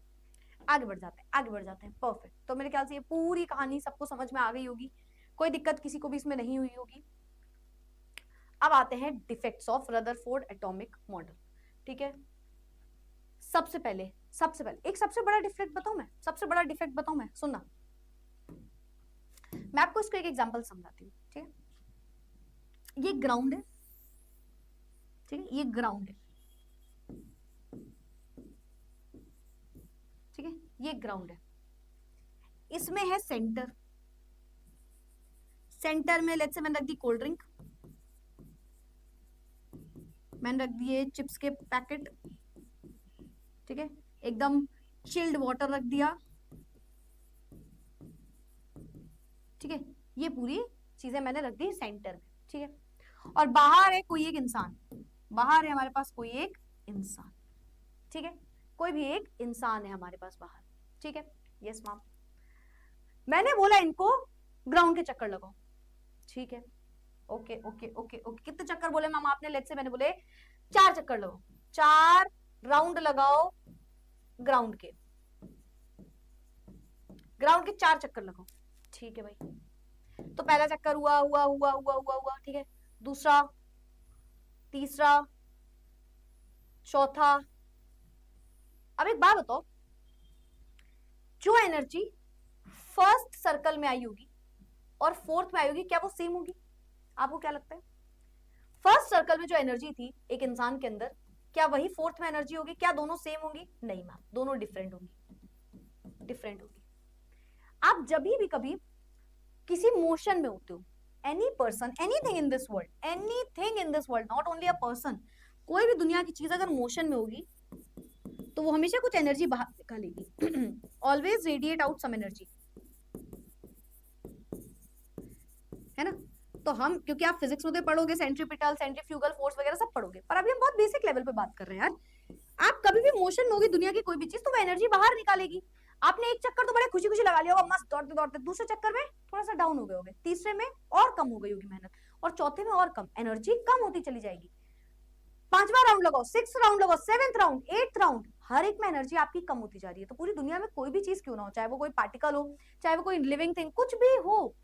आगे बढ़ जाते हैं. परफेक्ट. तो मेरे ख्याल से ये पूरी कहानी सबको समझ में आ गई होगी, कोई दिक्कत किसी को भी इसमें नहीं हुई होगी. अब आते हैं defects of Rutherford atomic model, ठीक है. सबसे पहले एक सबसे बड़ा डिफेक्ट बताऊं मैं, सुनना. मैं आपको इसको एक एग्जांपल समझाती हूँ, ठीक है. ये ग्राउंड है, ठीक है, ये ग्राउंड है, ठीक है, ये ग्राउंड है. इसमें है सेंटर में लेट्स से मैंने रख दी कोल्ड ड्रिंक, मैंने रख दिए चिप्स के पैकेट, ठीक है, एकदम चिल्ड वाटर रख दिया, ठीक है. ये पूरी चीजें मैंने रख दी सेंटर में, ठीक है. और बाहर है कोई एक इंसान, बाहर है हमारे पास कोई एक इंसान, ठीक है, कोई भी एक इंसान है हमारे पास बाहर, ठीक है. Yes ma'am. मैंने बोला इनको ग्राउंड के चक्कर लगाओ, ठीक है. ओके ओके ओके ओके, कितने चक्कर बोले मैम आपने, लेट्स से मैंने बोले 4 चक्कर लगाओ, 4 राउंड लगाओ ग्राउंड के 4 चक्कर लगाओ, ठीक है भाई. तो पहला चक्कर हुआ, ठीक है. दूसरा, तीसरा, चौथा. अब एक बात बताओ, जो एनर्जी फर्स्ट सर्कल में आई होगी और फोर्थ में आई होगी, क्या वो सेम होगी? आपको क्या लगता है? फर्स्ट सर्कल में जो एनर्जी थी एक इंसान के अंदर, क्या वही फोर्थ में एनर्जी होगी? क्या दोनों सेम होंगी? नहीं मैम, दोनों डिफरेंट होगी. आप जब भी कभी किसी मोशन में होते हो, any person, anything in this world, not only a person, कोई भी दुनिया की चीज अगर मोशन में होगी तो वो हमेशा कुछ एनर्जी बाहर निकालेगी। Always radiate out some energy, है ना। तो हम, क्योंकि आप फिजिक्स में तो पढ़ोगे सेंट्रीपिटल सेंट्रीफ्यूगल फोर्स वगैरह सब पढ़ोगे, पर अभी हम बहुत बेसिक लेवल पे बात कर रहे हैं यार। आप कभी भी मोशन में होगी दुनिया की कोई भी चीज, तो वो एनर्जी बाहर निकालेगी। आपने एक चक्कर तो बड़े खुशी खुशी लगा लिया होगा, मस्त दौड़ते दौड़ते, दूसरे चक्कर में थोड़ा सा डाउन हो गए होगे, तीसरे में और कम हो गई होगी मेहनत, और चौथे में और कम, एनर्जी कम होती चली जाएगी। पांचवा राउंड लगाओ, सिक्स राउंड लगाओ, सेवेंथ राउंड, एट्थ राउंड, हर एक में एनर्जी आपकी कम होती जा रही है। तो पूरी दुनिया में कोई भी चीज क्यों ना हो, चाहे वो कोई पार्टिकल हो, चाहे वो कोई लिविंग थिंग, कुछ भी हो,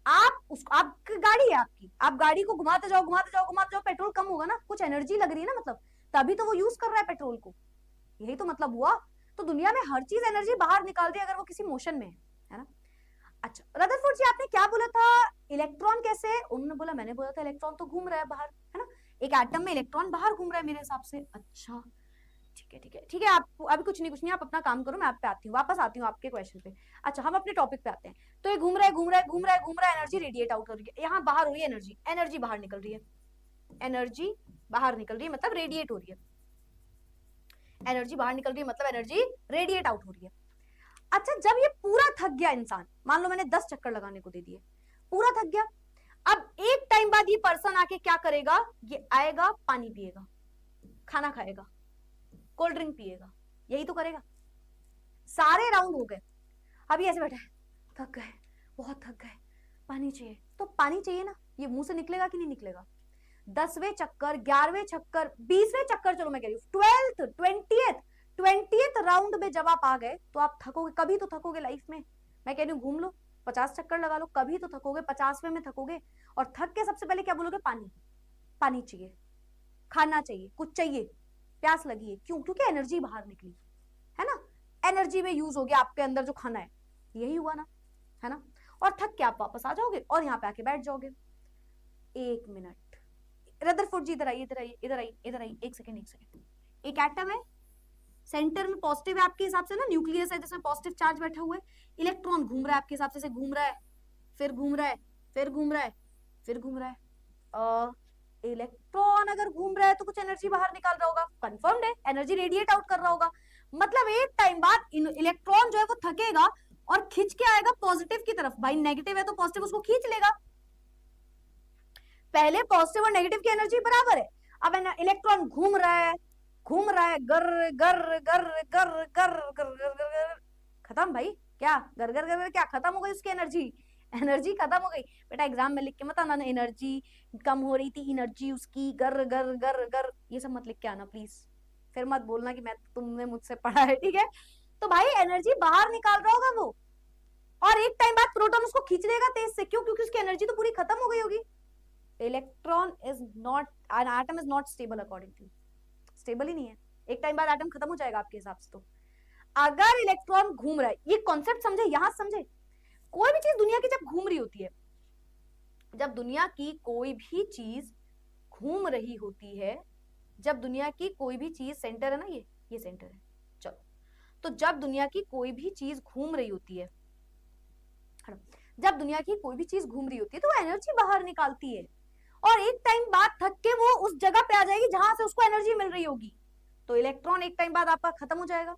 आपकी गाड़ी है आपकी, आप गाड़ी को घुमाते जाओ घुमाते जाओ घुमाते जाओ, पेट्रोल कम होगा ना, कुछ एनर्जी लग रही है ना, मतलब तभी तो वो यूज कर रहा है पेट्रोल को, यही तो मतलब हुआ। तो दुनिया में हर चीज एनर्जी बाहर निकाल रही है अगर वो किसी मोशन में है ना। अच्छा रदरफोर्ड जी, आपने क्या बोला था, इलेक्ट्रॉन कैसे, उन्होंने बोला, मैंने बोला था इलेक्ट्रॉन तो घूम रहा है बाहर, है ना, एक एटम में इलेक्ट्रॉन बाहर घूम रहा है मेरे हिसाब से। अच्छा ठीक है ठीक है ठीक है, आप अभी कुछ नहीं, आप अपना काम करो, मैं आप पे आती हूँ, वापस आती हूँ आपके क्वेश्चन पे। अच्छा हम अपने टॉपिक पे आते हैं। तो ये घूम रहा है घूम रहा है घूम रहा है घूम रहा है, एनर्जी रेडिएट आउट हो रही है, यहाँ बाहर हो रही है एनर्जी, एनर्जी बाहर निकल रही है, एनर्जी बाहर निकल रही है मतलब रेडिएट हो रही है, एनर्जी बाहर निकल रही है मतलब एनर्जी रेडिएट आउट हो रही है। अच्छा जब ये पूरा थक गया इंसान, मान लो मैंने 10 चक्कर लगाने को दे दिए, पूरा थक गया, अब एक टाइम बाद ये पर्सन आके क्या करेगा, ये आएगा, पानी पिएगा, खाना खाएगा, कोल्ड ड्रिंक पिएगा, यही तो करेगा। सारे राउंड हो गए, अभी ऐसे बैठा है, थक गए, बहुत थक गए, पानी चाहिए, तो पानी चाहिए ना, ये मुंह से निकलेगा कि नहीं निकलेगा। 10वें चक्कर, 11वें चक्कर, 20वें चक्कर, चलो मैं कह रही हूँ 12th 20th राउंड में जब आप आ गए तो आप थकोगे, कभी तो थकोगे लाइफ में, मैं कह रही हूँ घूम लो, 50 चक्कर लगा लो, कभी तो थकोगे, 50वें में थकोगे, और थक के सबसे पहले क्या बोलोगे, पानी, पानी चाहिए, खाना चाहिए, कुछ चाहिए, प्यास लगी है, क्यों, क्योंकि एनर्जी बाहर निकली, है ना, एनर्जी में यूज हो गया आपके अंदर जो खाना है, यही हुआ ना, है ना। और थक के आप वापस आ जाओगे और यहाँ पे आके बैठ जाओगे। 1 मिनट, रदरफोर्ड जी इधर आइए इधर आइए इधर आइए इधर आइए, एक सेकेंड एक सेकेंड, एक एटम है, सेंटर में पॉजिटिव है आपके हिसाब से ना, न्यूक्लियस है जिसमें पॉजिटिव चार्ज बैठा हुआ है, इलेक्ट्रॉन घूम रहा है आपके हिसाब से घूम रहा है, फिर घूम रहा है, फिर घूम रहा है, फिर घूम रहा है। इलेक्ट्रॉन अगर घूम रहा है तो कुछ एनर्जी बाहर निकाल रहा होगा, कंफर्म्ड है, एनर्जी रेडिएट आउट कर रहा होगा, मतलब एक टाइम बाद इलेक्ट्रॉन जो है वो थकेगा और खींच के आएगा पॉजिटिव की तरफ, भाई नेगेटिव है तो पॉजिटिव उसको खींच लेगा, पहले पॉजिटिव और नेगेटिव की एनर्जी बराबर है। अब इलेक्ट्रॉन घूम रहा है घूम रहा है, गर गर गर गर गर गर गर गर, खत्म भाई, क्या गर गर गर, क्या खत्म हो गई उसकी एनर्जी, एनर्जी खत्म हो गई। बेटा एग्जाम में लिख के मत आना एनर्जी कम हो रही थी, एनर्जी उसकी गर गर गर गर, ये सब मत लिख के आना प्लीज, फिर मत बोलना कि मैं, तुमने मुझसे पढ़ा है, ठीक है। तो भाई एनर्जी बाहर निकाल रहा होगा वो, और एक टाइम बाद प्रोटॉन उसको खींच लेगा तेज से, क्यों, क्योंकि उसकी एनर्जी तो पूरी खत्म हो गई होगी। Electron is not, an atom is not stable accordingly, stable ही नहीं है, एक टाइम बाद एटम खत्म हो जाएगा आपके हिसाब से। तो अगर इलेक्ट्रॉन घूम रहा है, ये कॉन्सेप्ट समझे, यहां समझे, कोई भी चीज दुनिया की जब घूम रही होती है, जब दुनिया की कोई भी चीज घूम रही होती है, जब दुनिया की कोई भी चीज, सेंटर है ना ये सेंटर है, चलो, तो जब दुनिया की कोई भी चीज घूम रही होती है, जब दुनिया की कोई भी चीज घूम रही होती है तो वो एनर्जी बाहर निकालती है, और एक टाइम बाद थक के वो उस जगह पे आ जाएगी जहां से उसको एनर्जी मिल रही होगी, तो इलेक्ट्रॉन एक टाइम बाद आपका खत्म हो जाएगा,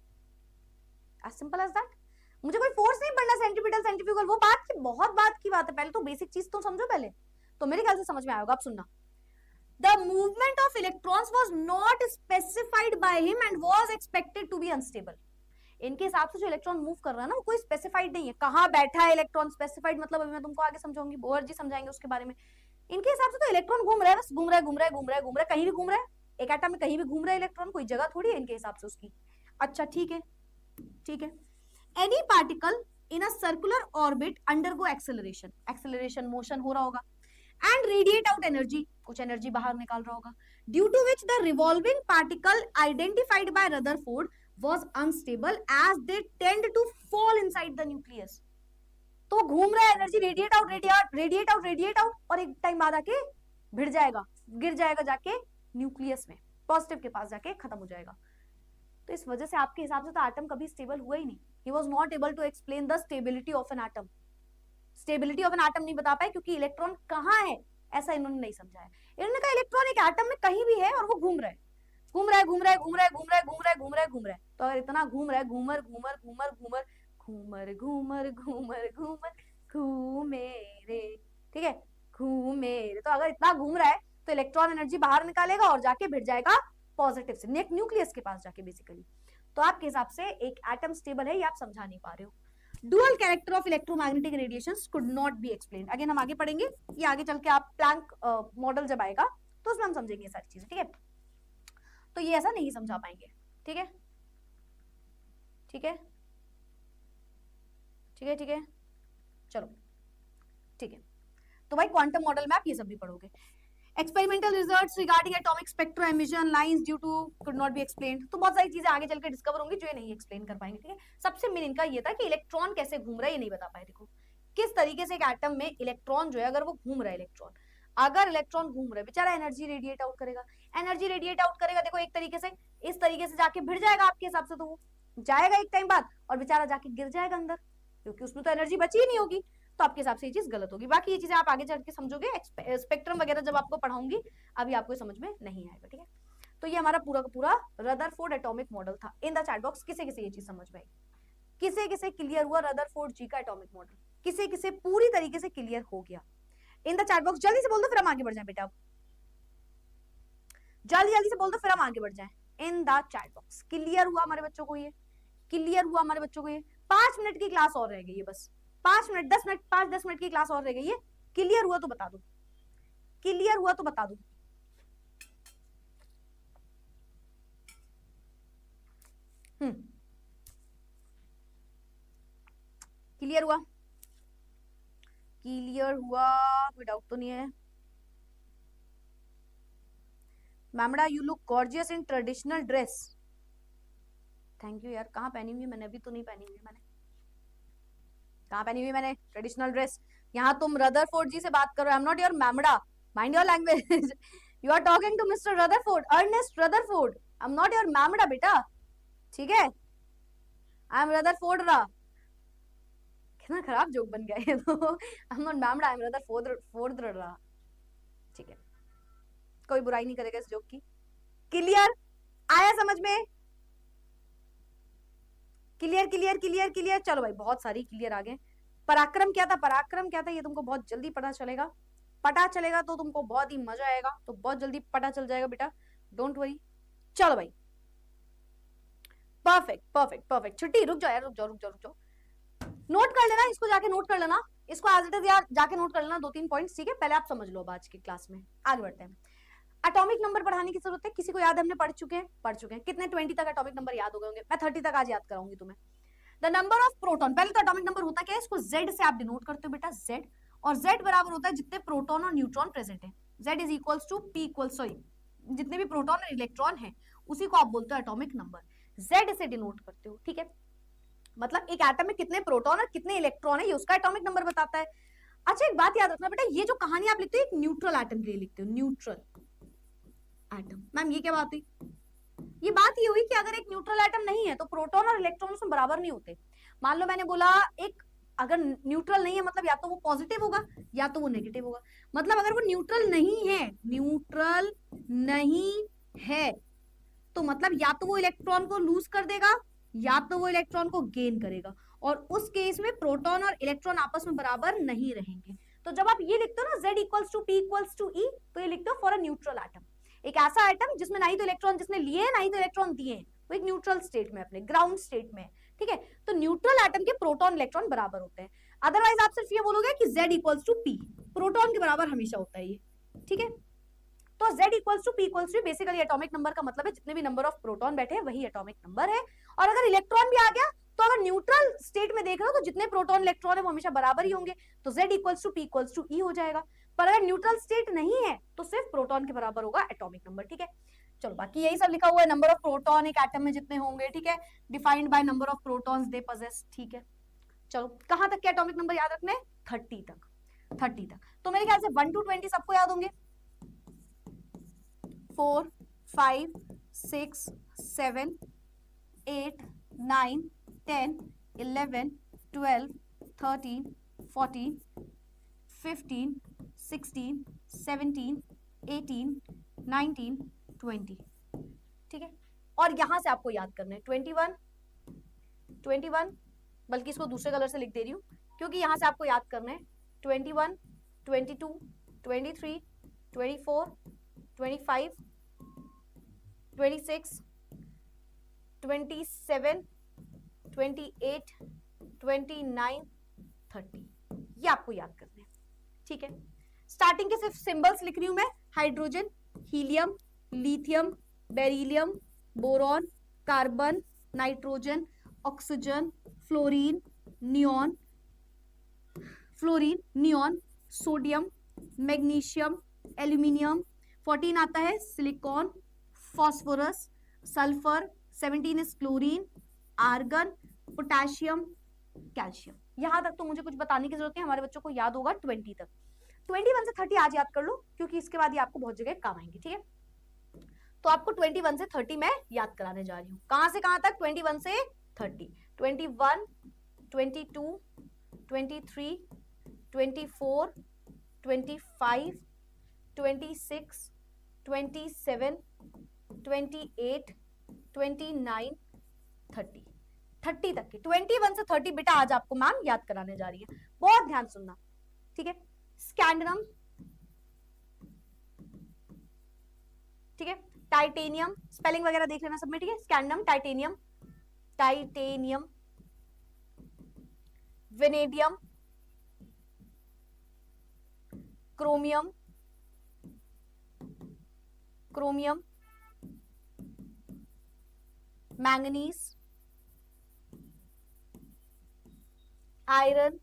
एज सिंपल एज दैट। मुझे कोई फोर्स नहीं पढ़ना, सेंट्रीपिटल सेंट्रीफ्यूगल, वो बात की, बहुत बात की बात है, पहले तो बेसिक चीज तो समझो पहले, तो मेरे ख्याल से समझ में आएगा। आप सुनना, the movement of electrons was not specified by him and was expected to be unstable. इनके हिसाब से जो इलेक्ट्रॉन मूव कर रहा है ना, वो कोई स्पेसिफाइड नहीं है, कहाँ बैठा है इलेक्ट्रॉन, स्पेसिफाइड मतलब अभी मैं तुमको आगे समझाऊंगी, बोहर जी समझाएंगे उसके बारे में। इनके हिसाब से तो इलेक्ट्रॉन घूम रहा है, बस घूम रहा है घूम रहा है घूम रहा है घूम रहा है, कहीं भी घूम रहा है, एक एटम में कहीं भी घूम रहा है इलेक्ट्रॉन, कोई जगह थोड़ी है इनके हिसाब से उसकी। अच्छा ठीक है ठीक है, any particle in a circular orbit undergo acceleration, acceleration motion हो रहा होगा, एंड रेडिएट आउट एनर्जी, कुछ एनर्जी बाहर निकाल रहा होगा, due to which the revolving particle identified by Rutherford was unstable as they tend to fall inside the nucleus। तो घूम रहा है, energy radiate out radiate out radiate out, और एक टाइम बाद आके भिड़ जाएगा, गिर जाएगा जाके न्यूक्लियस में, पॉजिटिव के पास जाके खत्म हो जाएगा। तो इस वजह से आपके हिसाब से तो एटम कभी स्टेबल हुआ ही नहीं, he was not able to explain the stability of an atom, stability of an atom नहीं बता पाए, क्योंकि इलेक्ट्रॉन कहाँ है ऐसा इन्होंने नहीं समझा है। इन्होंने कहा इलेक्ट्रॉन एक एटम में कहीं भी है और वो घूम रहा है, घूम रहा है घूम रहा है घूम रहा है घूम रहा है घूम रहा है घूम रहा है घूम रहा है। तो अगर इतना घूम रहा है, घूमर घूमर घूमर घूमर घूमर घूमर घूमर घूमर घूमे रे, ठीक है, घूमे रे, तो अगर इतना घूम रहा है तो इलेक्ट्रॉन एनर्जी बाहर निकालेगा और जाके भिड़ जाएगा पॉजिटिव से न्यूक्लियस के पास जाके बेसिकली। तो आपके हिसाब से एक एटम स्टेबल है, ये आप समझा नहीं पा रहे हो। Dual character of electromagnetic radiations could not be explained. Again हम आगे पढ़ेंगे, ये आगे चल के आप प्लैंक मॉडल जब आएगा तो उसमें हम समझेंगे सारी चीजें, ठीक है। तो ये ऐसा नहीं समझा पाएंगे, ठीक है ठीक है ठीक है ठीक है, चलो ठीक है। तो भाई क्वांटम मॉडल में आप ये सब भी पढ़ोगे। Experimental results regarding atomic spectro emission lines due to could not be explained. तो बहुत सारी चीजें आगे चलकर डिस्कवर होंगी जो ये नहीं एक्सप्लेन कर पाएंगे, ठीक है। सबसे मेन इनका ये था कि इलेक्ट्रॉन कैसे घूम रहा है ये नहीं बता पाए। देखो किस तरीके से एक एटम में इलेक्ट्रॉन जो है, अगर वो घूम रहा है इलेक्ट्रॉन, अगर इलेक्ट्रॉन घूम रहा है बेचारा एनर्जी रेडिएट आउट करेगा, एनर्जी रेडिएट आउट करेगा, देखो एक तरीके से इस तरीके से जाके भिड़ जाएगा आपके हिसाब से, तो वो जाएगा एक टाइम बाद और बेचारा जाके गिर जाएगा अंदर, क्योंकि उसमें तो एनर्जी बची ही नहीं होगी। तो आपके हिसाब से ये चीज गलत होगी। बाकी ये चीजें आप आगे चल के समझोगे, स्पेक्ट्रम वगैरह जब आपको पढ़ाऊंगी, अभी आपको समझ में नहीं आएगा, ठीक है। तो ये हमारा पूरा का पूरा रदरफोर्ड एटॉमिक मॉडल था। इन द चैट बॉक्स किसे किसे ये चीज समझ में आई, किसे किसे क्लियर हुआ रदरफोर्ड जी का एटॉमिक मॉडल, किसे किसे पूरी तरीके से क्लियर हो गया, इन द चैट बॉक्स जल्दी से बोल दो, फिर हम आगे बढ़ जाए बेटा, जल्दी जल्दी से बोल दो फिर हम आगे बढ़ जाए। In the chat box clear हुआ हमारे बच्चों को, ये क्लियर हुआ हमारे बच्चों को, ये 5 मिनट की क्लास और रह गई है, बस 5 मिनट 10 मिनट 5-10 मिनट की क्लास और रह गई है। क्लियर हुआ तो बता दो, क्लियर हुआ तो बता दो। क्लियर हुआ, क्लियर हुआ, कोई डाउट तो नहीं है। मैमड़ा you look gorgeous in traditional dress. Thank you यार, कहाँ पहनी हुई है मैंने, अभी तो नहीं पहनी हुई है मैंने, कहाँ पहनी हुई मैंने ट्रेडिशनल ड्रेस। यहाँ तुम रदरफोर्ड जी से बात करो, आई एम नॉट योर मैमड़ा, mind your language. You are talking to mister Rutherford, Ernest Rutherford, I am not your मैमड़ा बेटा, ठीक है। आई एम रदरफोर्ड रा, कितना खराब जोक बन गया ये तो। आई एम नॉट मैमड़ा, आई एम रदरफोर्ड रा, ठीक है। कोई बुराई नहीं करेगा इस जोक की। क्लियर आया समझ में, क्लियर क्लियर क्लियर क्लियर, चलो भाई बहुत सारी क्लियर आ गए। पराक्रम क्या था, पराक्रम क्या था, ये तुमको बहुत जल्दी पता चलेगा, पता चलेगा तो तुमको बहुत ही मजा आएगा, तो बहुत जल्दी पता चल जाएगा बेटा, डोंट वरी। चलो भाई परफेक्ट परफेक्ट परफेक्ट। छुट्टी रुक जाओ यार, रुक जाओ रुक जाओ रुक जाओ, नोट कर लेना इसको, जाके नोट कर लेना इसको, एज इट इज यार जाके नोट कर लेना 2-3 पॉइंट्स, ठीक है। पहले आप समझ लो आज की क्लास में, आगे बढ़ते हैं। एटॉमिक नंबर पढ़ाने की जरूरत है, किसी को याद है, हमने पढ़ चुके हैं कितने 20 तक एटॉमिक नंबर याद हो गए होंगे, मैं 30 तक आज याद कराऊंगी तुम्हें। द नंबर ऑफ प्रोटॉन, पहले तो एटॉमिक नंबर होता क्या है, इसको Z से आप डिनोट करते हो बेटा, Z, और Z बराबर होता है जितने प्रोटॉन और न्यूट्रॉन प्रेजेंट है, Z is equals to P equals, sorry जितने भी प्रोटॉन और इलेक्ट्रॉन है उसी को आप बोलते हो एटॉमिक नंबर, Z से डिनोट करते हो, ठीक है। मतलब एक एटम में कितने प्रोटॉन और कितने इलेक्ट्रॉन है ये उसका एटॉमिक नंबर बताता है। अच्छा एक बात याद रखना बेटा, ये जो कहानी आप लिखते हो एक न्यूट्रल एटम के लिए लिखते हो, न्यूट्रल एटम। मैम ये क्या बात हुई, ये बात ये हुई कि अगर एक न्यूट्रल एटम नहीं है तो प्रोटॉन और इलेक्ट्रॉन उसमें बराबर नहीं होते। मान लो मैंने बोला एक अगर न्यूट्रल नहीं है, मतलब या तो वो पॉजिटिव होगा या तो वो नेगेटिव होगा। मतलब अगर वो न्यूट्रल नहीं है, न्यूट्रल नहीं है, तो मतलब या तो वो इलेक्ट्रॉन को लूज कर देगा या तो वो इलेक्ट्रॉन को गेन करेगा, और उस केस में प्रोटॉन और इलेक्ट्रॉन आपस में बराबर नहीं रहेंगे। तो जब आप ये लिखते हो ना Z equals to P equals to E, तो ये लिखते हो फॉर अ न्यूट्रल एटम, एक ऐसा एटम जिसमें ना ही तो इलेक्ट्रॉन जिसने लिए ना ही तो इलेक्ट्रॉन दिए, वो एक न्यूट्रल स्टेट में, अपने ग्राउंड स्टेट में, ठीक है। तो न्यूट्रल एटम के प्रोटॉन इलेक्ट्रॉन बराबर होते हैं। अदरवाइज आप सिर्फ ये बोलोगे कि Z equals to P, proton के बराबर हमेशा होता है ये, ठीक है। तो Z equals to P equals to, basically atomic number का मतलब है जितने भी नंबर ऑफ प्रोटॉन बैठे हैं वही एटॉमिक नंबर है। और अगर इलेक्ट्रॉन भी आ गया तो अगर न्यूट्रल स्टेट में देख रहे हो तो जितने प्रोटॉन इलेक्ट्रॉन है वो हमेशा बराबर ही होंगे, तो Z equals to P equals to E हो जाएगा। पर अगर न्यूट्रल स्टेट नहीं है तो सिर्फ प्रोटॉन के बराबर होगा एटॉमिक नंबर, ठीक है। चलो बाकी यही सब लिखा हुआ है, नंबर ऑफ प्रोटॉन एक एटम में जितने होंगे, ठीक है, defined by number of protons they possess, ठीक है। चलो कहां तक के एटॉमिक नंबर याद रखने, 30 तक, 30 तक। तो मेरे ख्याल से 1 to 20 सबको याद होंगे, 4 5 6 7 8 9 10 11 12 13 14 15 16 17 18 19 20, ठीक है। और यहां से आपको याद करना है 21, 21, बल्कि इसको दूसरे कलर से लिख दे रही हूँ क्योंकि यहां से आपको याद करना है 21, 22, 23, 24, 25, 26, 27, 28, 29, 30, ये आपको याद करना है। ठीक है, स्टार्टिंग के सिर्फ सिंबल्स लिख रही हूं मैं, hydrogen, helium, lithium, beryllium, boron, carbon, nitrogen, oxygen, fluorine, neon, sodium, magnesium, aluminium. 14 आता है silicon, phosphorus, sulphur. 17 is chlorine, argon, potassium, calcium. यहां तक तो मुझे कुछ बताने की जरूरत नहीं, हमारे बच्चों को याद होगा 20 तक। 21 से 30 आज याद कर लो क्योंकि इसके बाद ये आपको बहुत जगह काम आएंगे। ठीक है, तो आपको 21 से 30 मैं याद कराने जा रही हूँ। कहां से कहां तक? 21 से 30। 21, 22, 23, 24, 25, 26, 27, 28, 29, 30। 30 तक के 21 से 30 बेटा आज आपको मैम याद कराने जा रही है, बहुत ध्यान सुनना। ठीक है, स्कैंडियम, ठीक है, टाइटेनियम, स्पेलिंग वगैरह देख लेना सब में। ठीक है, scandium, titanium, titanium, vanadium, chromium, chromium, manganese, iron,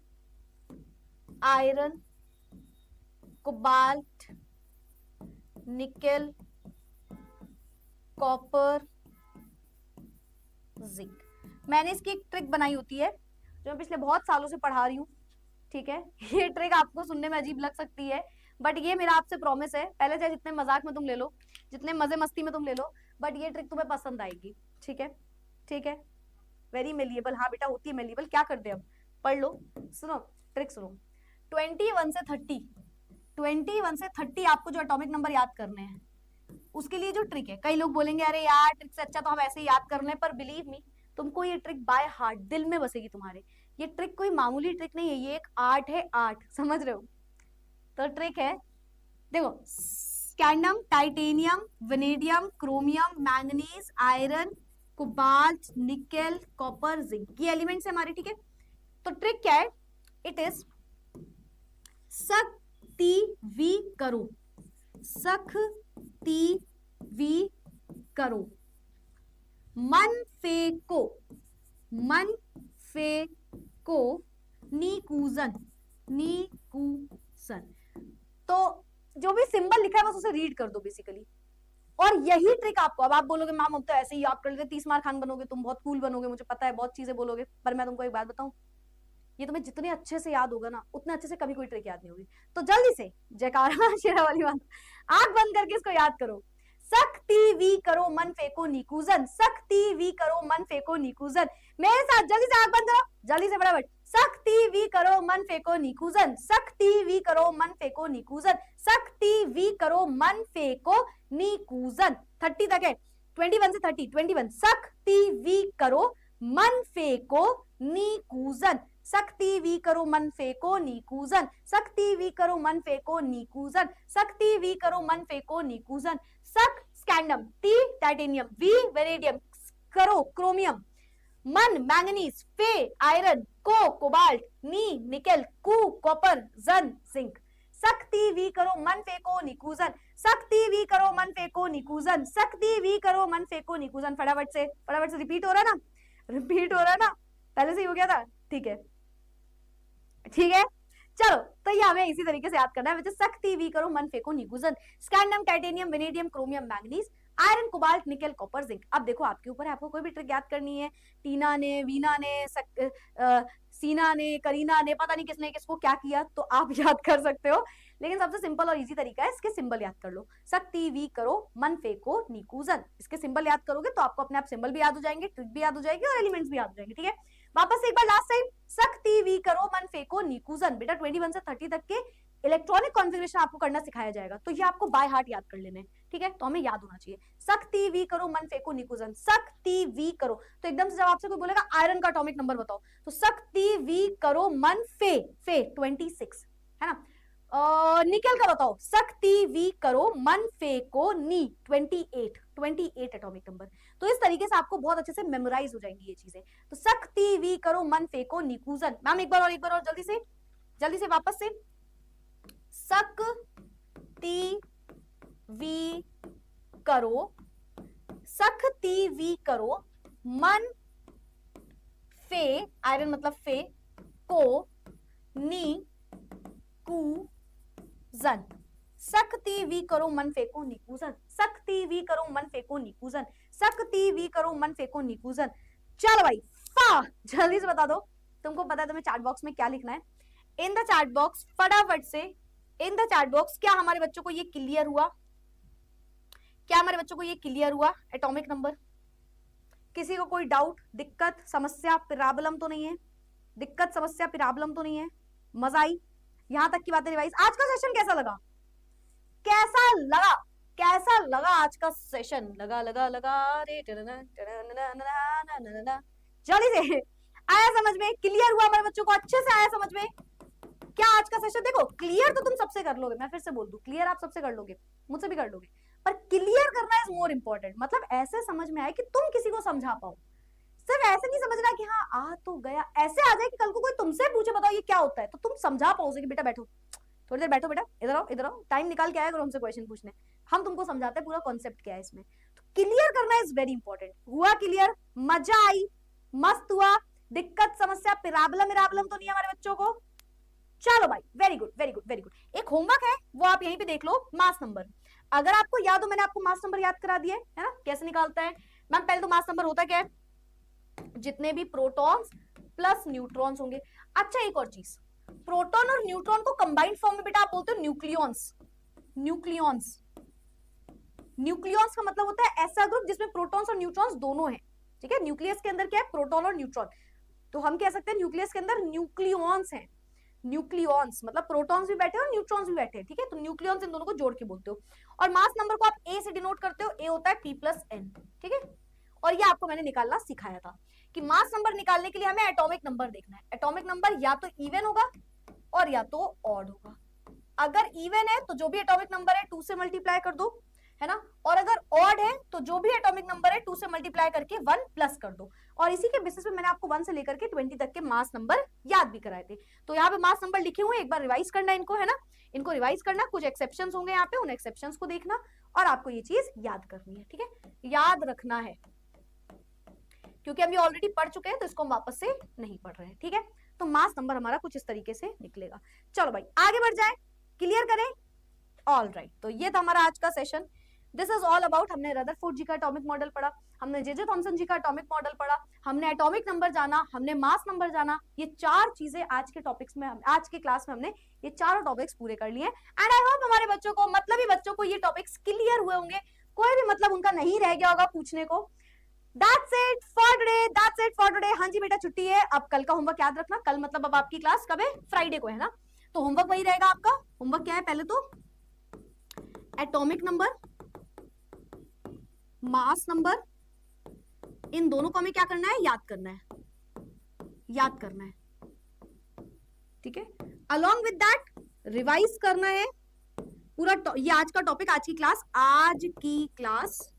iron, cobalt, nickel, copper, zinc. मैंने इसकी एक ट्रिक बनाई होती है जो मैं पिछले बहुत सालों से पढ़ा रही हूँ। ठीक है, ये ट्रिक आपको सुनने में अजीब लग सकती है बट ये मेरा आपसे प्रॉमिस है, पहले चाहे जितने मजाक में तुम ले लो, जितने मजे मस्ती में तुम ले लो, बट ये ट्रिक तुम्हें पसंद आएगी। ठीक है, ठीक है, वेरी मेलिएबल। हाँ बेटा होती है मेलिएबल, क्या कर दे अब, पढ़ लो, सुनो ट्रिक सुनो। 21 से 30, 21 से 30 आपको जो एटॉमिक नंबर याद करने हैं उसके लिए जो ट्रिक है, कई लोग बोलेंगे अरे यार ट्रिक से अच्छा तो हम ऐसे ही याद कर लें, पर बिलीव मी तुमको ये ट्रिक बाय हार्ट दिल में बसेगी तुम्हारे। ये ट्रिक कोई मामूली ट्रिक नहीं है, ये एक आर्ट है, आर्ट, समझ रहे हो। तो ट्रिक है, देखो, scandium, titanium, vanadium, chromium, manganese, iron, cobalt, nickel, copper, zinc, ये एलिमेंट्स है हमारे। ठीक है, तो ट्रिक क्या है? इट इज सख्ती वी करो, सख्ती वी करो, मन फेंको, मन फेंको, नीकूजन, नीकूजन। तो जो भी सिंबल लिखा है बस उसे रीड कर दो बेसिकली। और यही ट्रिक आपको, अब आप बोलोगे मैम हम तो ऐसे ही याद कर लेते, 30 मार्क खान बनोगे तुम, बहुत कूल बनोगे, मुझे पता है बहुत चीजें बोलोगे, पर मैं तुमको एक बात बताऊं, ये तुम्हें जितने अच्छे से याद होगा ना उतने अच्छे से कभी कोई ट्रिक याद नहीं होगी। तो जल्दी से जयकारा शेरा वाली बात, आंख बंद करके इसको याद करो। सख्ती वी करो मन फेंको नीकूजन, सख्ती वी करो मन फेंको नीकूजन। मेरे साथ जल्दी से आंख बंद करो, जल्दी से फटाफट। सख्ती वी करो मन फेंको नीकूजन, सख्ती वी करो मन फेंको नीकूजन, सख्ती वी करो मन फेंको नीकूजन। 30 तक है, 21 से 30। 21, सख्ती वी करो मन फेंको नीकूजन, सख्ती वी करो मन फेंको नीकूजन, सख्ती वी करो मन फेंको नीकूजन, सख्ती वी करो मन फेंको नीकूजन। सख स्कैंडियम, टी टाइटेनियम, वी वेनेडियम, करो क्रोमियम, मन मैंगनीज, फे आयरन, को कोबाल्ट, नी निकेल, कू कॉपर, जन जिंक। सख्ती वी करो मन फेंको नीकूजन, सख्ती वी करो मन फेंको नीकूजन, सख्ती वी करो मन फेंको नीकूजन। फटाफट से रिपीट हो रहा ना, रिपीट हो रहा ना, पहले से ही हो गया था। ठीक है, ठीक है, चलो तो ये हमें इसी तरीके से याद करना है। सख्ती वी करो मन फेंको नीकूजन, scandium, titanium, vanadium, chromium, manganese, iron, cobalt, nickel, copper, zinc. अब देखो आपके ऊपर है, आपको कोई भी ट्रिक याद करनी है, टीना ने, वीना ने, सीना ने, करीना ने, पता नहीं किसने किसको क्या किया, तो आप याद कर सकते हो, लेकिन सबसे सिंपल और इजी तरीका है, इसके सिंबल याद कर लो। सख्ती वी करो मन फेंको नीकूजन, इसके सिंबल याद करोगे तो आपको अपने आप सिंबल भी याद हो जाएंगे, ट्रिक भी याद हो जाएगी और एलिमेंट्स भी याद हो जाएंगे। ठीक है, वापस एक बार लास्ट टाइम, सख्ती वी करो मन फेंको नीकूजन। बेटा 21 से 30 तक के इलेक्ट्रॉनिक कॉन्फ़िगरेशन आपको करना सिखाया जाएगा, तो ये आपको बाय हार्ट याद कर लेने, ठीक है, तो हमें याद होना चाहिए। सक्ति वी करो मन फेंको निकुजन, सक्ति वी करो, तो एकदम से जब आपसे कोई बोलेगा आयरन का एटॉमिक नंबर बताओ, तो सक्ति वी करो मन फे 26 है ना। निकल का बताओ, सक्ति वी करो मन फेंको नी 28 एटॉमिक नंबर। तो इस तरीके से आपको बहुत अच्छे से मेमोराइज हो जाएंगी ये चीजें। तो सक्ति वी करो मन फेंको निकुजन। मैम एक बार और जल्दी से वापस से, सक्ति वी करो, सक्ति वी करो मन फे, आयरन मतलब फे, को नी कूजन, सक्ति वी करो मन फेंको निकुजन, सक्ति वी करो मन फेंको निकुजन, सक्ति वी करो मन फेंको निकुजन। चलो भाई फा, जल्दी से बता दो, तुमको पता है तुम्हें चैट बॉक्स में क्या लिखना है। इन द चैट बॉक्स फटाफट से, इन द चैट बॉक्स, क्या हमारे बच्चों को ये क्लियर हुआ? क्या हमारे बच्चों को ये क्लियर हुआ एटॉमिक नंबर? किसी को कोई डाउट, दिक्कत, समस्या, प्रॉब्लम तो नहीं है? दिक्कत, समस्या, प्रॉब्लम तो नहीं है? मजा आई? यहां तक की बातें रिवाइज। आज का सेशन कैसा लगा? कैसा लगा? कैसा लगा आज का सेशन? लगा लगा लगा रे, जल्दी से आया समझ में? क्लियर हुआ हमारे बच्चों को? अच्छे से आया समझ में? क्या आज का सेशन, देखो क्लियर तो तुम सबसे कर लोगे, मैं फिर से बोल दूं, क्लियर आप सबसे कर लोगे, मुझसे भी कर लोगे, पर क्लियर करना इज मोर इंपॉर्टेंट। मतलब ऐसे समझ में आए कि तुम किसी को समझा पाओ, सिर्फ ऐसे नहीं समझना कि हाँ आ तो गया, ऐसे आ जाए कि कल को कोई तुमसे पूछे बताओ ये क्या होता है, तो तुम समझा पाओ कि बेटा बैठो, थोड़ी देर बैठो बेटा, इधर आओ, टाइम निकाल के आया करो हमसे क्वेश्चन पूछने, हम तुमको समझाते हैं पूरा कॉन्सेप्ट क्या है इसमें। तो क्लियर करना इज वेरी इंपॉर्टेंट। हुआ क्लियर? मजा आई? मस्त हुआ? दिक्कत, समस्या, प्रॉब्लम तो नहीं हमारे बच्चों को? चलो भाई, very good very good very good. एक होमवर्क है वो आप यहीं पे देख लो, मास नंबर। अगर आपको याद हो, मैंने आपको मास नंबर याद करा दिया है ना, कैसे निकालता है मैम? पहले तो मास नंबर होता क्या है? जितने भी प्रोटॉन्स प्लस न्यूट्रॉन्स होंगे। अच्छा एक और चीज, प्रोटॉन और न्यूट्रॉन को कंबाइंड फॉर्म में बेटा आप बोलते हो न्यूक्लियॉन्स। न्यूक्लियॉन्स, न्यूक्लियॉन्स का मतलब होता है ऐसा ग्रुप जिसमें प्रोटॉन्स और न्यूट्रॉन्स दोनों हैं, ठीक है। न्यूक्लियस के अंदर क्या है? प्रोटॉन और न्यूट्रॉन, तो हम कह सकते हैं न्यूक्लियस के अंदर न्यूक्लियॉन्स हैं। न्यूक्लियॉन्स मतलब प्रोटॉन्स भी बैठे और न्यूट्रॉन्स भी बैठे, ठीक है, तो न्यूक्लियॉन्स इन दोनों को जोड़ के बोलते हो। और मास नंबर को आप ए से डिनोट करते हो, ए होता है P+N, ठीक है। और ये आपको मैंने निकालना सिखाया था कि मास नंबर निकालने के लिए हमें एटॉमिक नंबर देखना है। एटॉमिक नंबर या तो इवन होगा और या तो ऑड होगा। अगर इवन है तो जो भी एटॉमिक नंबर है 2 से मल्टीप्लाई कर दो, है ना, और अगर ऑड है तो जो भी एटॉमिक नंबर है 2 से मल्टीप्लाई करके 1 प्लस कर दो। और इसी के बेसिस पे मैंने आपको 1 से लेकर के 20 तक के मास नंबर याद भी कराए थे। तो यहाँ पे मास नंबर लिखे हुए, एक बार रिवाइज करना इनको, है ना, इनको रिवाइज करना। कुछ एक्सेप्शंस होंगे यहाँ पे, उन एक्सेप्शंस को देखना और आपको ये चीज याद करनी है, ठीक है, याद रखना है, क्योंकि हम ये ऑलरेडी पढ़ चुके हैं तो इसको हम वापस से नहीं पढ़ रहे हैं, ठीक है। तो मास नंबर हमारा कुछ इस तरीके से निकलेगा। चलो भाई आगे बढ़ जाए, क्लियर करें? ऑल राइट, तो ये था हमारा आज का session. This is all about, हमने रदरफोर्ड जी का एटॉमिक मॉडल पढ़ा, हमने जे जे थॉमसन जी का एटॉमिक मॉडल पढ़ा, हमने एटॉमिक नंबर जाना, हमने मास नंबर जाना। ये 4 चीजें आज के टॉपिक्स में, आज के क्लास में हमने ये चारों टॉपिक्स पूरे कर लिए। एंड आई होप हमारे बच्चों को, मतलब ही बच्चों को ये टॉपिक्स क्लियर हुए होंगे, कोई भी मतलब उनका नहीं रह गया होगा पूछने को। That's it for today, that's it for today। हाँ जी बेटा छुट्टी है, अब कल का होमवर्क याद रखना। कल मतलब अब आपकी क्लास कब है? फ्राइडे को, है ना। तो होमवर्क वही रहेगा आपका। होमवर्क क्या है? पहले तो एटॉमिक नंबर, मास नंबर, इन दोनों को हमें क्या करना है? याद करना है, याद करना है, ठीक है। अलॉन्ग विद दैट रिवाइज करना है पूरा ये आज का टॉपिक, आज की क्लास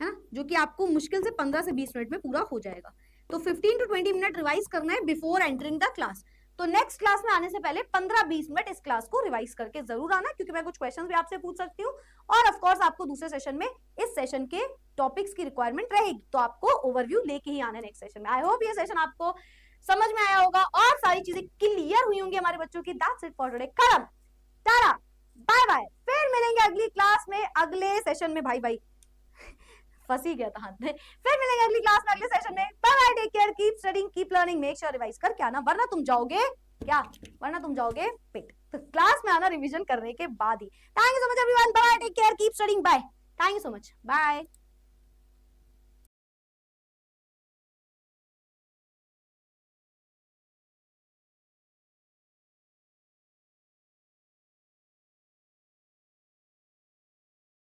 है ना, जो कि आपको मुश्किल से 15 से 20 मिनट में पूरा हो जाएगा। तो 15 to 20 मिनट रिवाइज करना है बिफोर एंटरिंग द क्लास। तो नेक्स्ट क्लास में आने से पहले 15-20 मिनट इस क्लास को रिवाइज करके जरूर आना, क्योंकि मैं कुछ क्वेश्चंस भी आपसे पूछ सकती हूँ और ऑफ कोर्स आपको दूसरे सेशन में इस सेशन के टॉपिक्स की रिक्वायरमेंट रहेगी, तो आपको ओवरव्यू लेके ही आना है नेक्स्ट सेशन में। आई होप ये सेशन आपको समझ में आया होगा और सारी चीजें क्लियर हुई होंगी हमारे बच्चों की। That's it for today. कलम टाटा बाय बाय, फिर मिलेंगे अगली क्लास में, अगले सेशन में। भाई फंस ही गया था हाथ में। फिर मिलेंगे अगली क्लास में, अगले सेशन में। Bye bye, take care, keep studying, keep learning, make sure revise करके आना, वरना तुम जाओगे क्या? वरना तुम जाओगे पेट। तो क्लास में आना रिवीजन करने के बाद ही। Thank you so much everyone, bye, take care, keep studying, bye, thank you so much, bye.